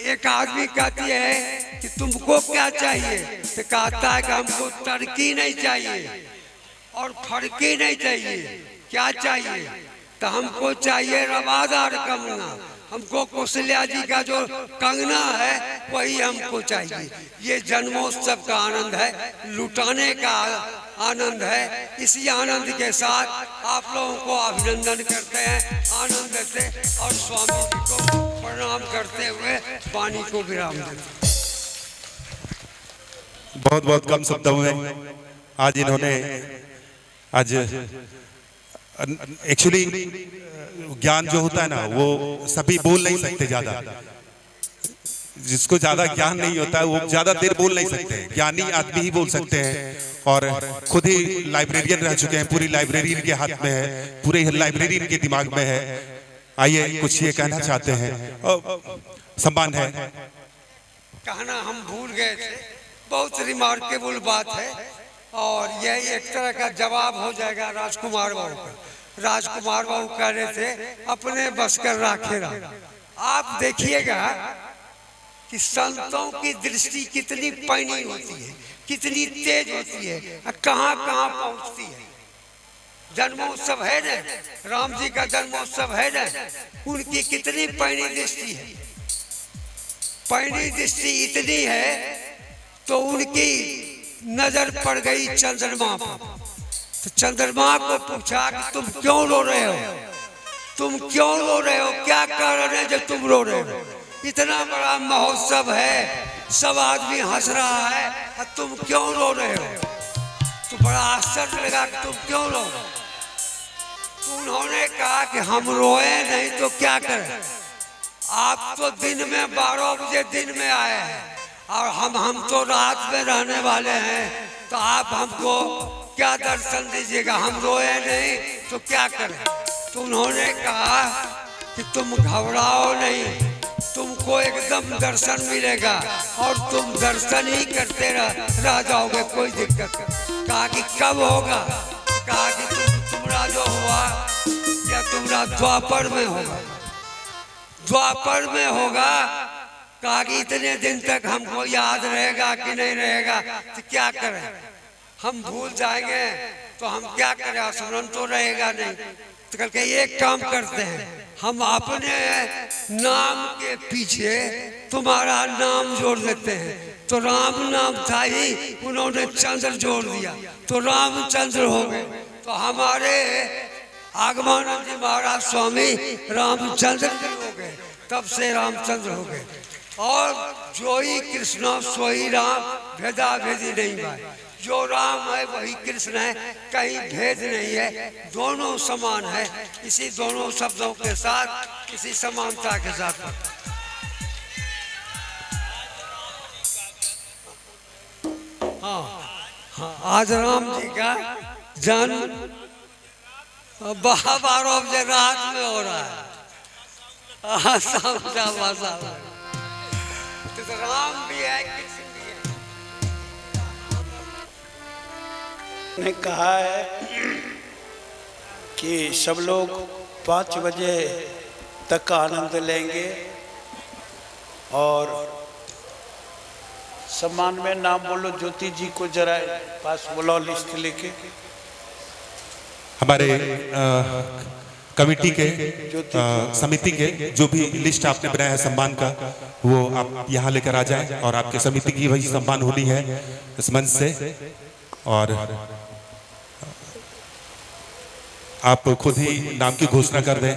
एक आदमी कहती है कि तुमको क्या चाहिए, तो कहता है कि हमको तरक्की नहीं चाहिए और फड़की नहीं चाहिए। क्या चाहिए? तो हमको चाहिए रवादार कंगना। हमको कौशल्या जी का जो कंगना है वही हमको चाहिए। ये जन्मोत्सव का आनंद है, लुटाने का आनंद है। इसी आनंद के साथ आप लोगों को अभिनंदन करते हैं, आनंद देते और स्वामी जी को प्रणाम करते हुए वाणी को विराम देते। बहुत बहुत कम शब्दों में आज इन्होंने एक्चुअली ज्ञान जो होता है ना वो सभी बोल नहीं सकते ज्यादा। जिसको ज्यादा ज्ञान नहीं होता है वो ज्यादा देर बोल नहीं सकते। ज्ञानी आदमी ही बोल सकते हैं और खुद ही लाइब्रेरियन रह चुके हैं। पूरी लाइब्रेरी इनके हाथ में है, पूरे लाइब्रेरी इनके दिमाग में है। आइए कुछ ये कहना चाहते हैं। सम्मान है। कहना हम भूल गए थे, बहुत रिमार्केबल बात है और यह एक तरह का जवाब हो जाएगा राजकुमार बाबू का। राजकुमार बाबू कह रहे थे अपने बस कर राखे रहा। आप देखिएगा कि संतों की दृष्टि कितनी पैनी होती है, कितनी तेज होती है, कहाँ कहाँ पहुँचती है। जन्मोत्सव है ना, राम जी का जन्मोत्सव है ना, उनकी कितनी पैनी दृष्टि है। पैनी दृष्टि इतनी है तो उनकी नजर पड़ गई चंद्रमा पर। तो चंद्रमा को पूछा कि तुम क्यों रो रहे हो, तुम क्यों रो रहे हो, क्या कारण है जो तुम रो रहे हो। इतना बड़ा महोत्सव है, सब आदमी हंस रहा है और तुम क्यों रो रहे हो। तो बड़ा आश्चर्य लगा कि तुम क्यों रो रहे हो। तो उन्होंने कहा कि हम रोए नहीं तो क्या करें, आप तो दिन में 12 बजे दिन में आए हैं और हम तो रात में रहने वाले हैं, तो आप हमको क्या दर्शन दीजिएगा। हम रोए नहीं तो क्या करें। तो उन्होंने कहा कि तुम घबराओ नहीं, तुमको एकदम दर्शन मिलेगा और तुम दर्शन ही करते रह जाओगे, कोई दिक्कत नहीं। कहा कि कब होगा, कहा कि तुम्हारा जो हुआ या तुम्हारा द्वापर में होगा, द्वापर में होगा। कहा कि इतने दिन तक हमको याद रहेगा कि नहीं रहेगा, तो क्या करें, हम भूल जाएंगे तो हम क्या करें, स्मरण तो रहेगा नहीं। तो कल के एक काम करते हैं, हम अपने नाम के पीछे तुम्हारा नाम जोड़ देते हैं। तो राम नाम था ही, उन्होंने चंद्र जोड़ दिया तो रामचंद्र हो गए। तो हमारे आगमानंद जी महाराज स्वामी रामचंद्र जी हो गए, तब से रामचंद्र हो गए। और जो ही कृष्ण सोई राम, भेदा भेदी नहीं भाई। जो राम है वही कृष्ण है, कहीं भेद नहीं है, दोनों समान है। इसी दोनों शब्दों के साथ, इसी समानता के साथ हाँ, आज राम जी का जन्म 12 बजे रात में हो रहा है। तो राम भी है, कृष्ण भी है। ने कहा है कि सब लोग 5 बजे तक आनंद लेंगे और सम्मान में नाम बोलो। ज्योति जी को जरा पास बोलो लिस्ट लेके। हमारे कमेटी के समिति के जो भी लिस्ट आपने बनाया है सम्मान का, वो आप यहाँ लेकर आ जाएं और आपके समिति की वही सम्मान होनी है इस मंच से। और आप खुद ही नाम की घोषणा कर दें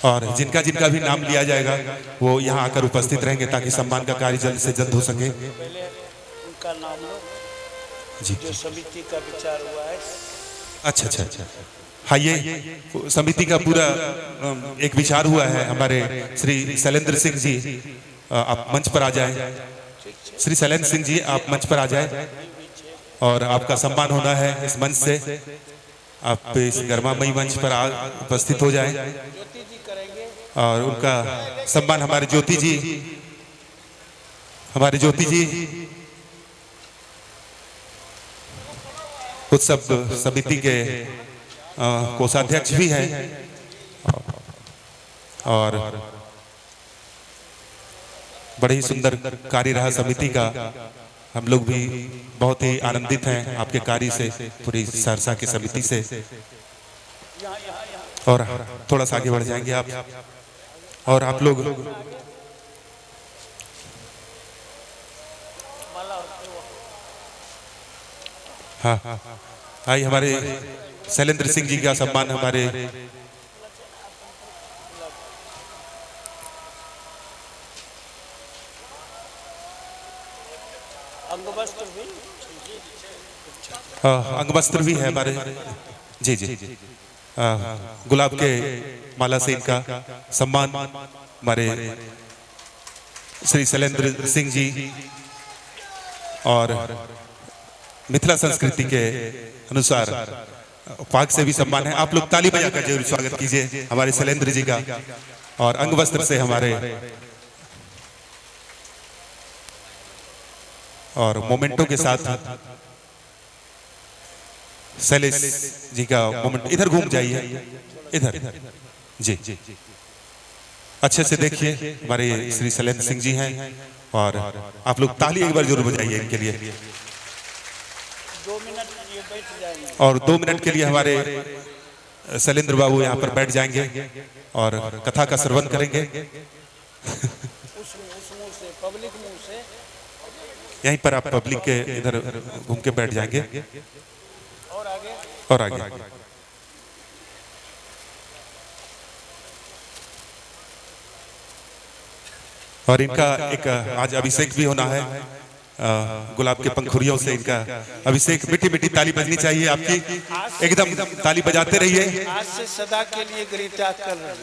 और जिनका जिनका भी नाम लिया जाएगा वो यहाँ आकर उपस्थित रहेंगे ताकि सम्मान का कार्य जल्द से जल्द हो सके। पहले उनका नाम लो जी, जो समिति का विचार हुआ है। अच्छा अच्छा अच्छा, हाँ ये समिति का पूरा एक विचार हुआ है। हमारे श्री शैलेंद्र सिंह जी आप मंच पर आ जाएं। श्री शैलेंद्र सिंह जी आप मंच पर आ जाएं और आपका सम्मान होना है इस मंच से। आप इस गर्मामयी मंच पर उपस्थित हो जाएं। ज्योति जी करेंगे। और उनका सम्मान हमारे ज्योति जी उत्सव समिति के कोषाध्यक्ष भी हैं और बड़े ही सुंदर कार्य रहा समिति का। हम लोग भी बहुत ही आनंदित हैं आपके कार्य से, पूरी सहरसा की समिति से। और थोड़ा सा आगे बढ़ जाएंगे आप, और आप लोग हाँ आइए, हमारे शैलेंद्र सिंह जी का सम्मान हमारे अंगवस्त्र भी है हमारे जी गुलाब के माला से इनका सम्मान हमारे श्री शैलेंद्र सिंह जी और मिथिला संस्कृति के अनुसार पाक से भी सम्मान है। आप लोग ताली बजाकर जरूर स्वागत कीजिए हमारे शैलेंद्र जी का। और अंगवस्त्र से हमारे और मोमेंटो के साथ शैलेश जी का मोमेंट। इधर घूम जाइए, इधर जी अच्छे से देखिए, हमारे श्री शैलेंद्र सिंह जी हैं और आप लोग ताली एक बार जरूर बजाइए इनके लिए। 2 मिनट ये बैठ जाएंगे और 2 मिनट के लिए हमारे शैलेंद्र बाबू यहाँ पर बैठ जाएंगे और कथा का श्रवण करेंगे। उस मुंह से, पब्लिक मुंह से। यहीं पर आप पब्लिक के इधर घूम के बैठ जाएंगे और आगे और इनका एक आज अभिषेक भी होना है। गुलाब के पंखुड़ियों से इनका अभिषेक। मीठी मीठी ताली बजनी चाहिए आपकी, एकदम ताली बजाते रहिए। आज से सदा के लिए गिरित्याग कर रहे हैं।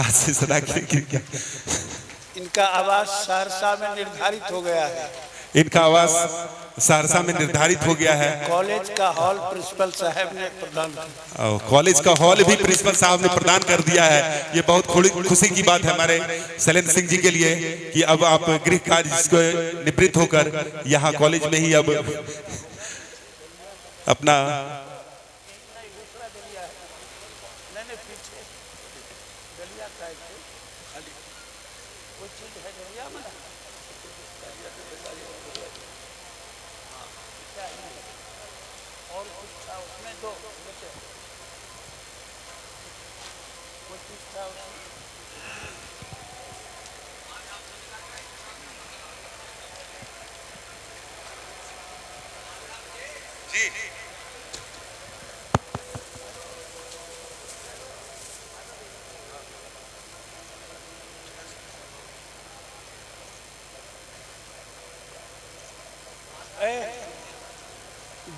आज से सदा के लिए इनका आवास सहरसा में निर्धारित हो गया है। इनका आवास सहरसा में निर्धारित हो गया है। कॉलेज का हॉल प्रिंसिपल साहब ने प्रदान किया। कॉलेज का हॉल भी प्रिंसिपल साहब ने प्रदान कर दिया है। ये बहुत खुशी की बात है हमारे शैलेंद्र सिंह जी के लिए कि अब आप गृह कार्य से निवृत्त होकर यहाँ कॉलेज में ही अब अपना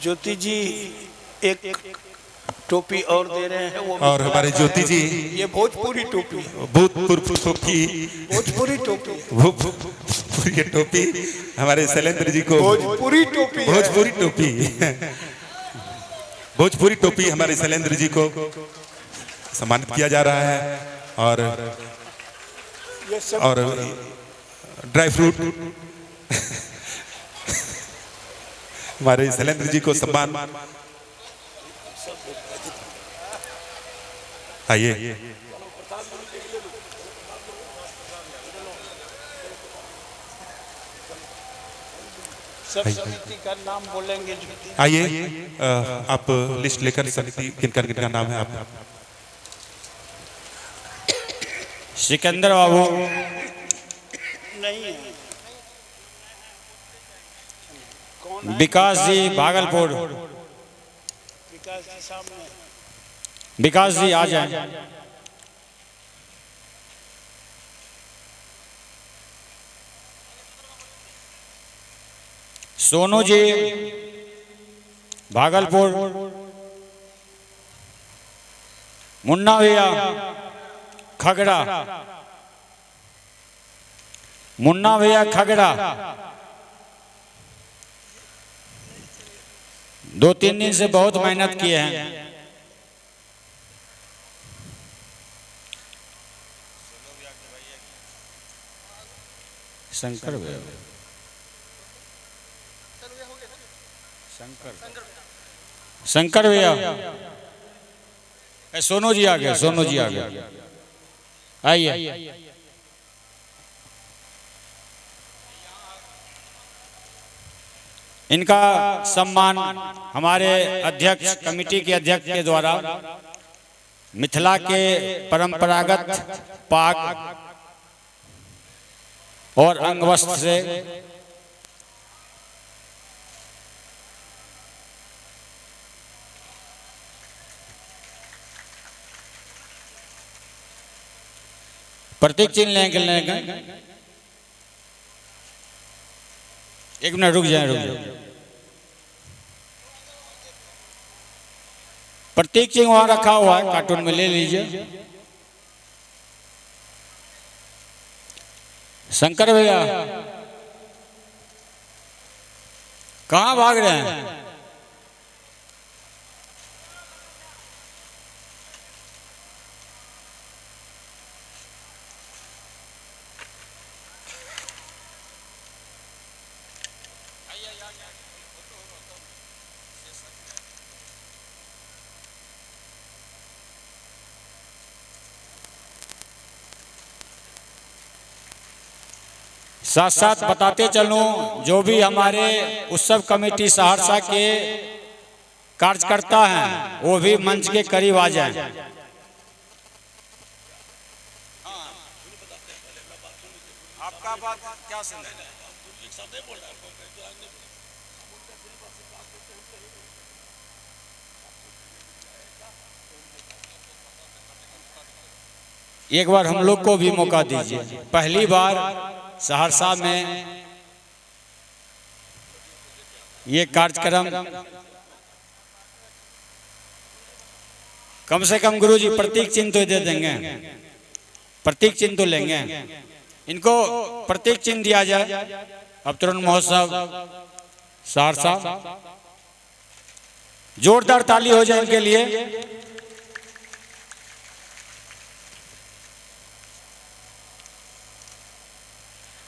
ज्योति जी एक टोपी और दे रहे हैं वो। और हमारे ज्योति जी ये भोजपुरी टोपी, भूतपूर्व टोपी, भोजपुरी टोपी, भोजपुरी टोपी हमारे शैलेंद्र जी को भोजपुरी टोपी, भोजपुरी टोपी, भोजपुरी टोपी हमारे शैलेंद्र जी को सम्मानित किया जा रहा है। और ड्राई फ्रूट हमारे शैलेंद्र जी को सम्मान। आइए सब समिति का नाम बोलेंगे। आइए आप लिस्ट लेकर समिति किनका किनका नाम है आप। सिकंदर बाबू नहीं है। विकास जी भागलपुर, विकास जी सामने। विकास जी आ जाएं। सोनू जी भागलपुर, मुन्ना भैया खगड़ा, मुन्ना भैया खगड़ा 2-3 दिन से बहुत मेहनत किए हैं। शंकर भैया शंकर भैया सोनू जी आ गए, सोनू जी आ गए, आइए। इनका सम्मान हमारे अध्यक्ष, कमेटी के अध्यक्ष के द्वारा मिथिला के परंपरागत पाग और अंगवस्त्र से प्रतीक चिन्ह लेंगे। एक मिनट रुक जाए। प्रतीक चिन्ह वहां रखा हुआ है, कार्टून में ले लीजिए। शंकर भैया कहाँ भाग रहे हैं? साथ साथ बताते चलूं, जो भी हमारे उत्सव कमेटी सहरसा के कार्यकर्ता हैं वो भी मंच के करीब आ जाएं। आपका बात क्या सुन रहे हैं? एक बार हम लोग को भी मौका दीजिए। पहली बार सहरसा में ये कार्यक्रम, कम से कम गुरुजी प्रतीक चिन्ह तो दे देंगे, प्रतीक चिन्ह तो लेंगे। इनको प्रतीक चिन्ह दिया जाए। अवतरण महोत्सव सहरसा, जोरदार ताली हो जाए इनके लिए।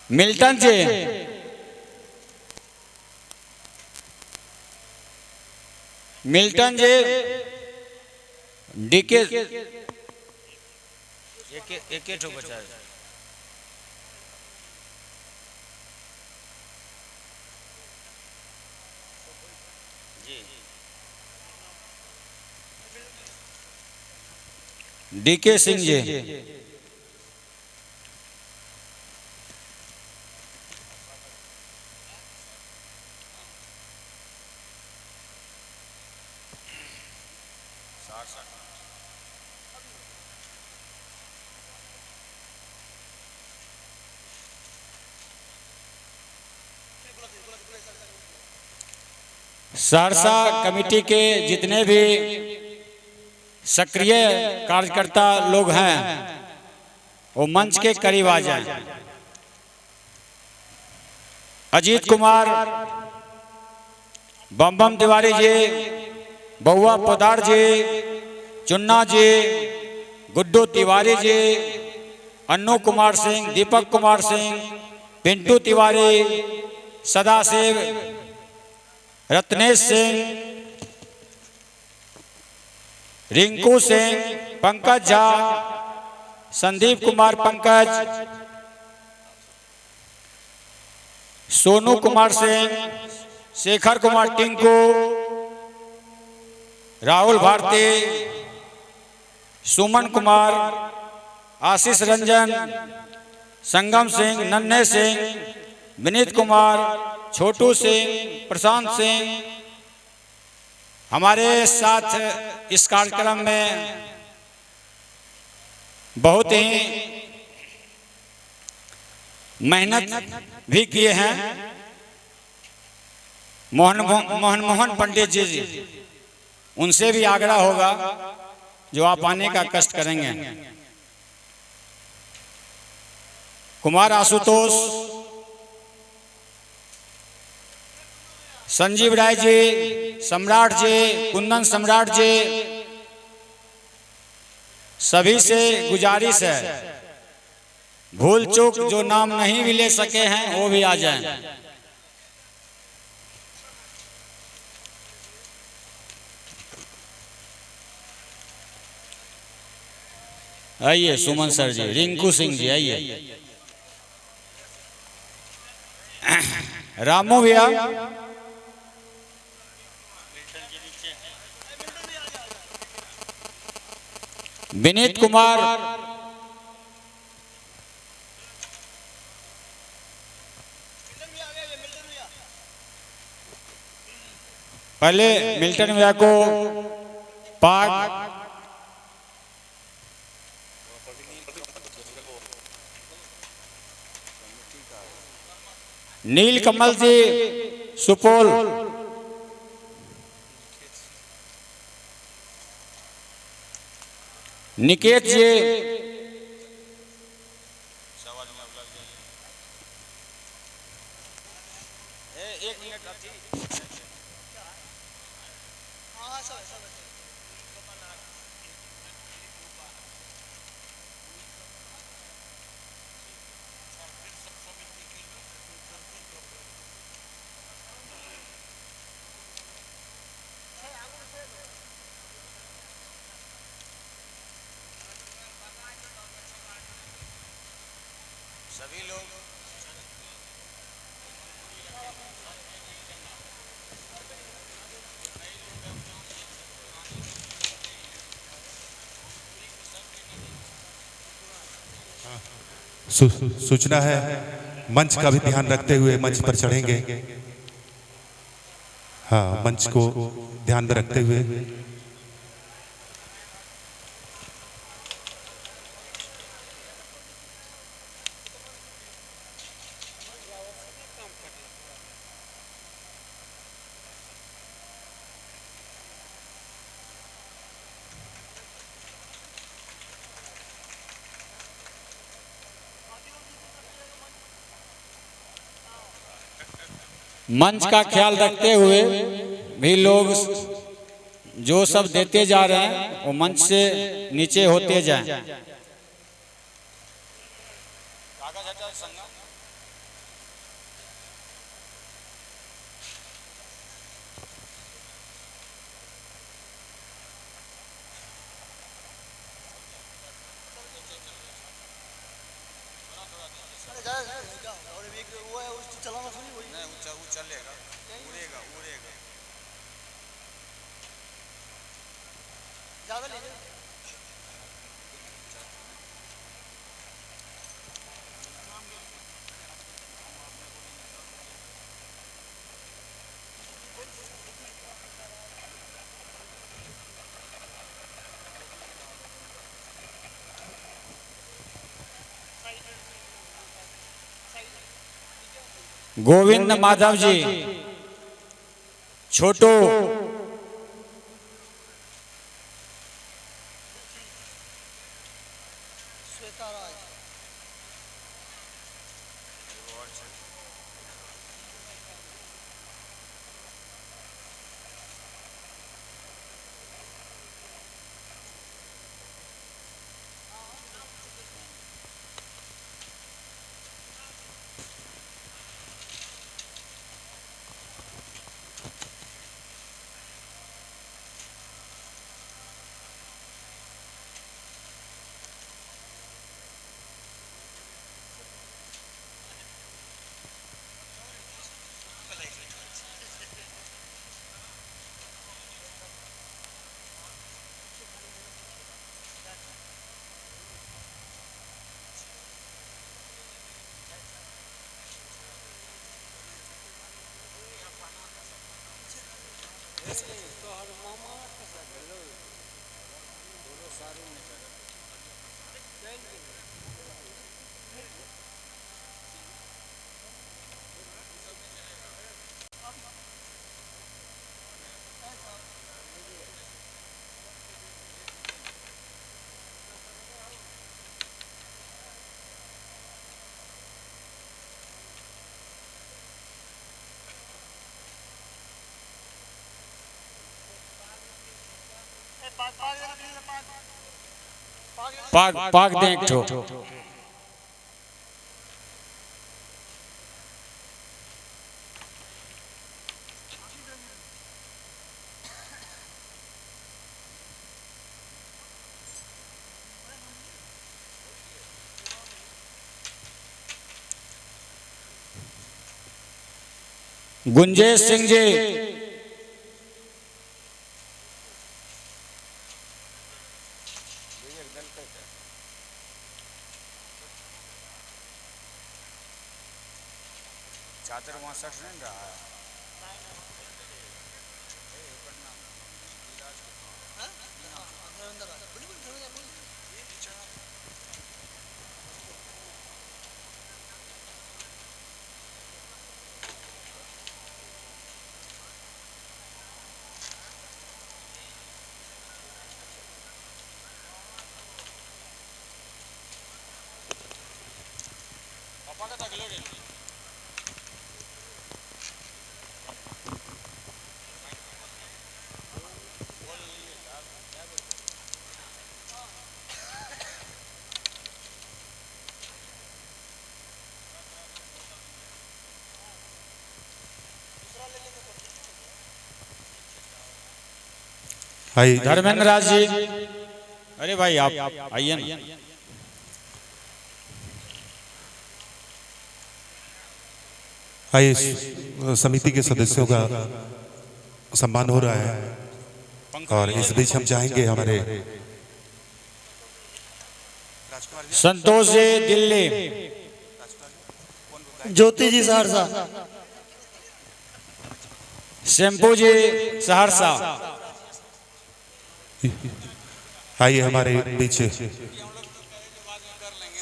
मिल्टन जी, मिल्टन जी, डीके एक ठो बचा है। डीके सिंह जी, सहरसा कमेटी के जितने भी सक्रिय कार्यकर्ता लोग हैं वो मंच के करीब आ जाएं। अजीत कुमार, बम बम तिवारी जी, बउआ पोदार जी, चुन्ना जी, गुड्डू तिवारी जी, अन्नू कुमार सिंह, दीपक कुमार सिंह, पिंटू तिवारी, सदाशिव, रत्नेश सिंह, रिंकू सिंह, पंकज झा, संदीप कुमार पंकज, सोनू कुमार सिंह, शेखर कुमार टिंकू, राहुल भारती, सुमन कुमार, आशीष रंजन, संगम सिंह, नन्हे सिंह, विनीत कुमार, छोटू सिंह, प्रशांत सिंह, हमारे साथ इस कार्यक्रम में बहुत ही मेहनत भी किए हैं। मोहन पंडित जी, उनसे भी आग्रह होगा जो आप आने का कष्ट करेंगे। कुमार आशुतोष, संजीव राय जी, सम्राट जी, कुंदन सम्राट जी, सभी से गुजारिश है भूल चूक जो नाम नहीं भी ले सके हैं वो भी आ जाएं। आइए सुमन सर जी, रिंकू सिंह जी आइए, रामू भैया, विनीत कुमार, पहले मिल्टन भैया को पाग, नील कमल जी सुपौल, निकेत जी, सभी लोग सूचना है, मंच का भी ध्यान रखते हुए मंच पर चढ़ेंगे। हाँ, मंच को ध्यान में रखते हुए मंच का ख्याल रखते हुए भी लोग जो सब देते जा रहे हैं वो मंच से नीचे होते जाएं। गोविंद माधव जी, छोटू, पाग पाग दें एक ठो। गुंजेश सिंह जी, चादर वहां सट नहीं रहा है। आइए धर्मेंद्र राज जी, अरे भाई आप आइए ना। आइए, समिति के सदस्यों का सम्मान हो रहा है और इस बीच हम चाहेंगे हमारे संतोष जी दिल्ली, ज्योति जी सहरसा, शैम्पू जी सहरसा, आइए हमारे बीच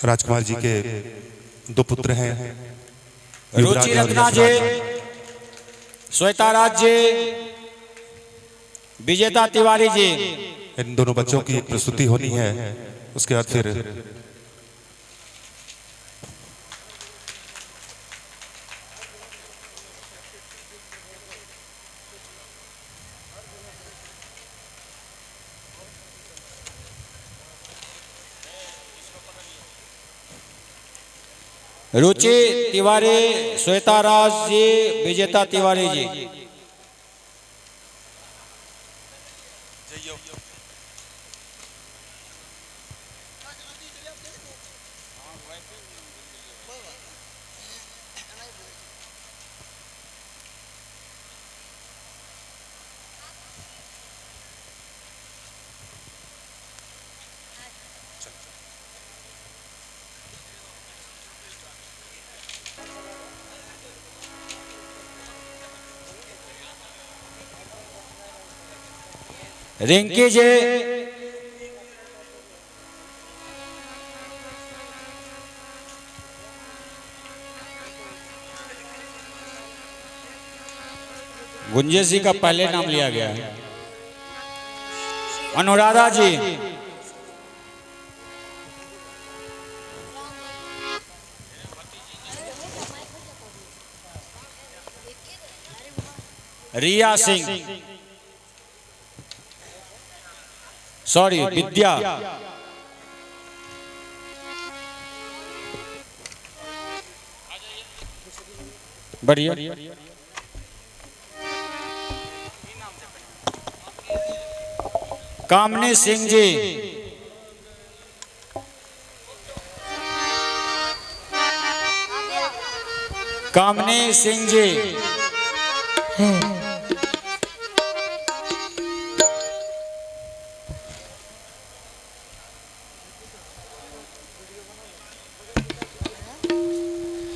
राजकुमार जी के दो पुत्र हैं, रुचि रत्ना जी, श्वेता राज जी, विजेता तिवारी जी। इन दोनों बच्चों की एक प्रस्तुति होनी है, उसके बाद फिर रुचि तिवारी, श्वेता राज जी, विजेता तिवारी जी। रिंकी जी, गुंजेश जी का पहले नाम लिया गया है। अनुराधा जी, रिया सिंह, सॉरी विद्या, बढ़िया, Kamni Singh ji, Kamni Singh ji,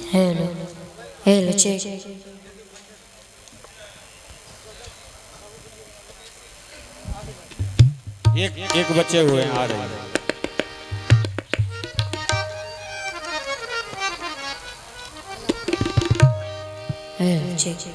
hello hello check. एक बच्चे हुए हैं, आ रहे हैं। Hello check.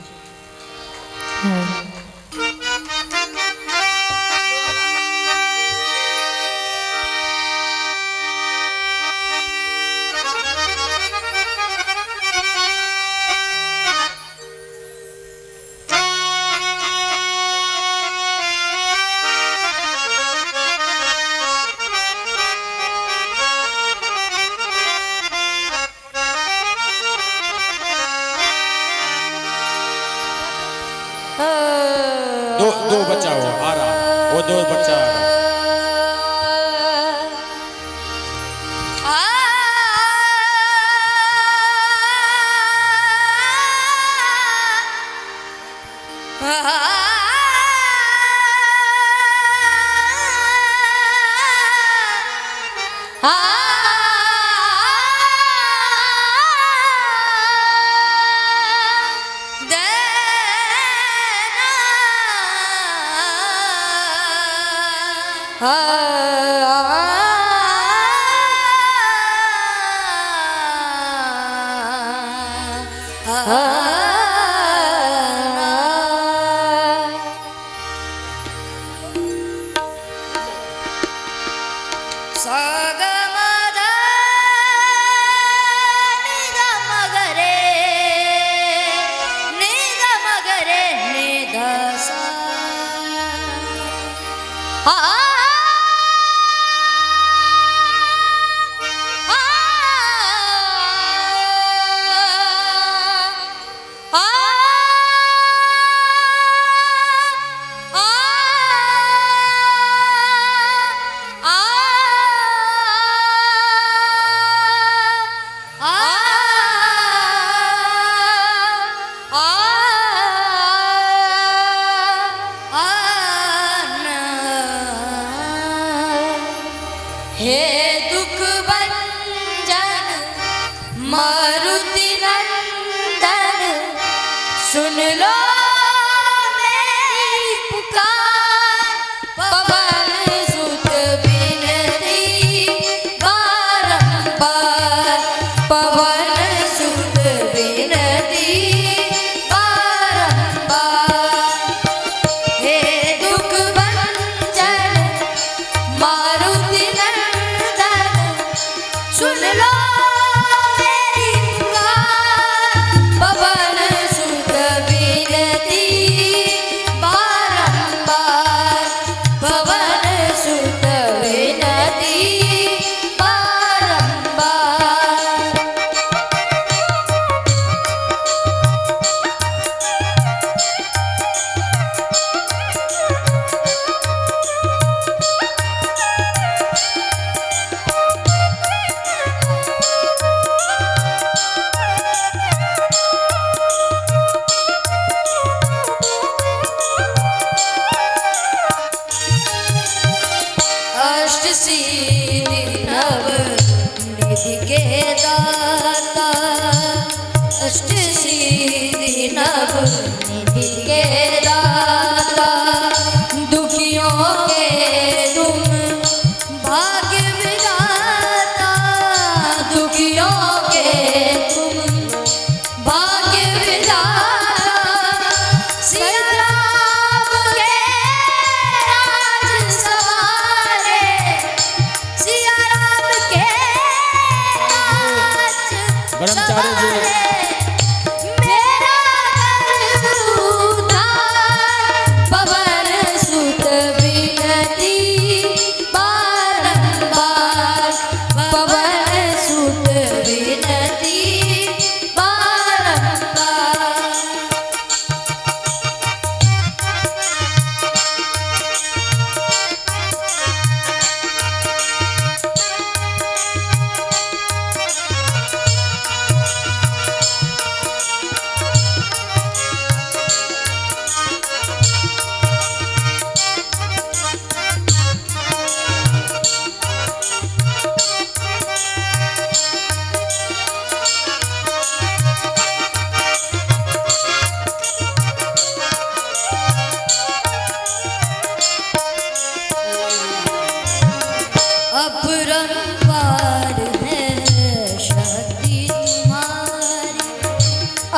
दो बच्चा हो आ रहा, वो दो बच्चा आ रहा।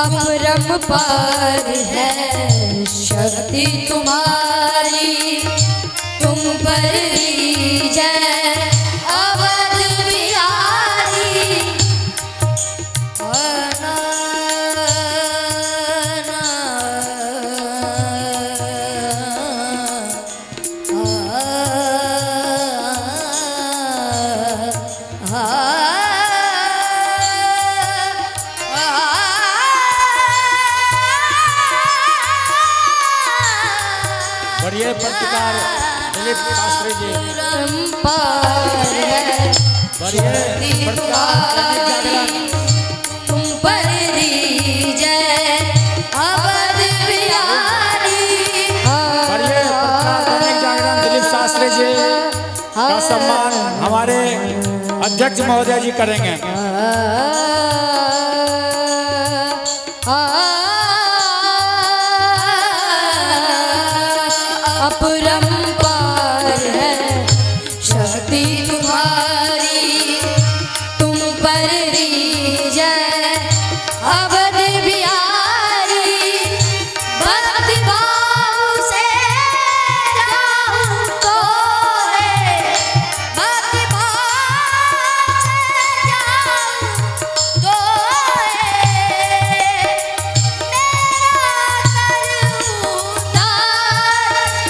अपरंपार है शक्ति तुम्हारी, तुम पर जय अवध बिहारी। बढ़िया पत्रकार दिलीप शास्त्री जी, बढ़िया पत्रकार तुम पर जय अवध बिहारी। अध्यक्ष महोदय जी करेंगे। अपरंपार है शक्ति तुम्हारी, तुम पर रीजय अवध बिहारी। भक्ति भाव से जाऊं तो है, भक्ति भाव से जाऊं तो है,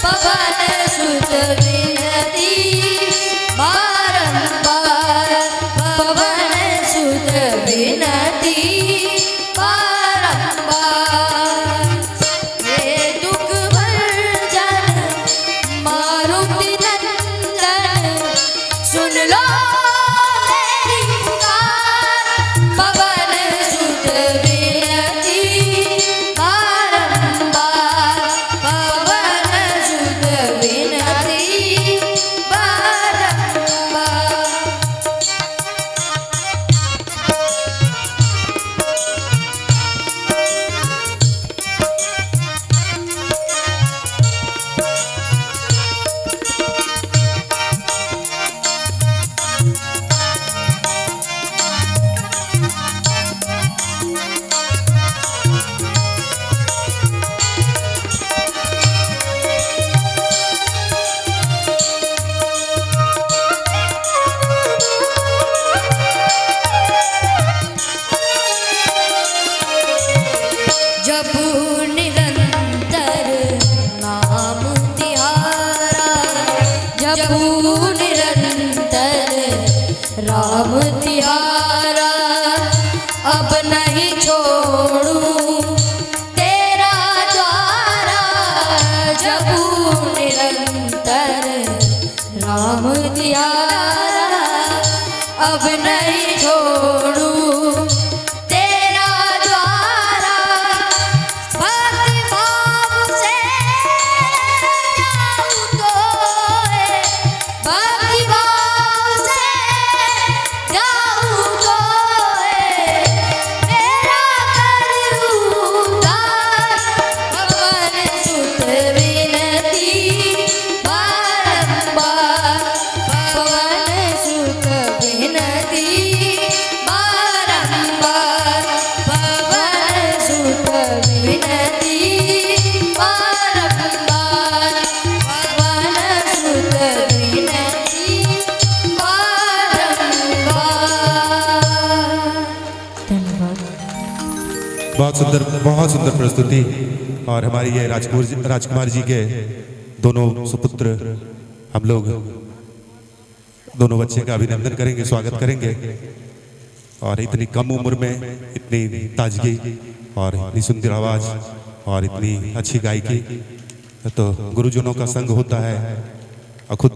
पवन सुत विनती बारंबार, पवन सुत विनती बारंबार। हे दुख भंजन मारुति नंदन, सुन लो मेरी पुकार, पवन सुत विनती बारंबार, पवन सुत विनती बारंबार। जपू निरंतर नाम तिहारा, जपू निरंतर राम तिहारा। अब नहीं छोड़ू तेरा द्वारा, जपू निरंतर राम तिहारा। अब नहीं छोड़ू तेरा द्वारा, भक्ति भाव से जाऊं तो है, भक्ति भाव से जाऊं तो है, मेरा कर उद्धार, पवन सुत विनती बारंबार, पवन सुत विनती बारंबार, पवन सुत विनती बारंबार, पवन सुत विनती बारंबार। धन्यवाद। बहुत सुंदर प्रस्तुति। और हमारी ये राजकुमार जी के दोनों सुपुत्र, हम लोग दोनों बच्चे का अभिनंदन करेंगे, स्वागत करेंगे। और इतनी कम उम्र में इतनी ताजगी और इतनी सुंदर आवाज और इतनी अच्छी गायकी, तो गुरुजनों का संग होता है और खुद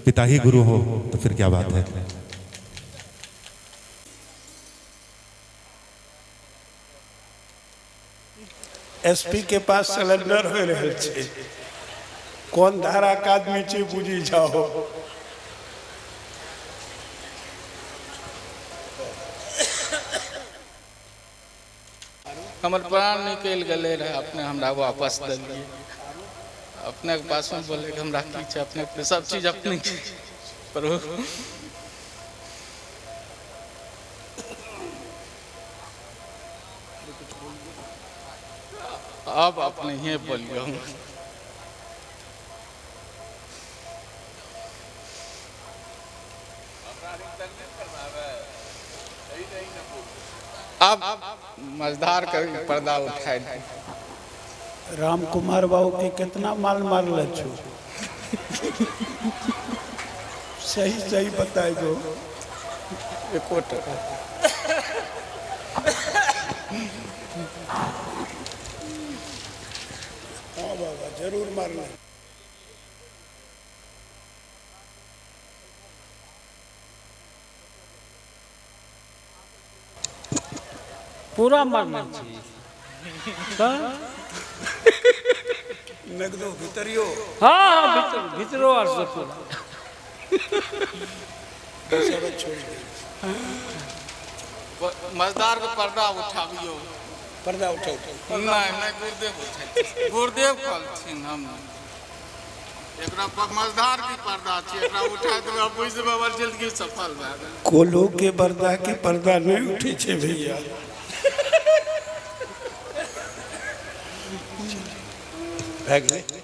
पिता ही गुरु हो तो फिर क्या बात है। एसपी के पास सिलेंडर हो रहे छे, कौन धारा का आदमी छे बुझी जाओ। हमर प्राण निकल गए रहे, अपने हमरा वापस दे दिए। अपने के पास में बोले कि हमरा की छै, अपने के सब चीज अपने के पर अब अपने ही बोलियो। अब मजदार का पर्दा उठाए। राम कुमार बाबू के कितना माल मारल छो, सही सही बताए दो। एको टका हाँ बाबा जरूर मारना। पूरा मरना चाहिए। नगदो भीतरियो। हाँ भीतरो और सब पूरा। मजदार के पर्दा उठाबियो पर्दा उठाओ नहीं गुरुदेव उठा गुरुदेव कहलथिन हम एकरा पर मजदार की पर्दा छै एकरा उठा देबै अब बुझ जेबै हमर जिंदगी सफल भए गेल कोलो के पर्दा के पर्दा नहीं उठे छे भैया भए गेलै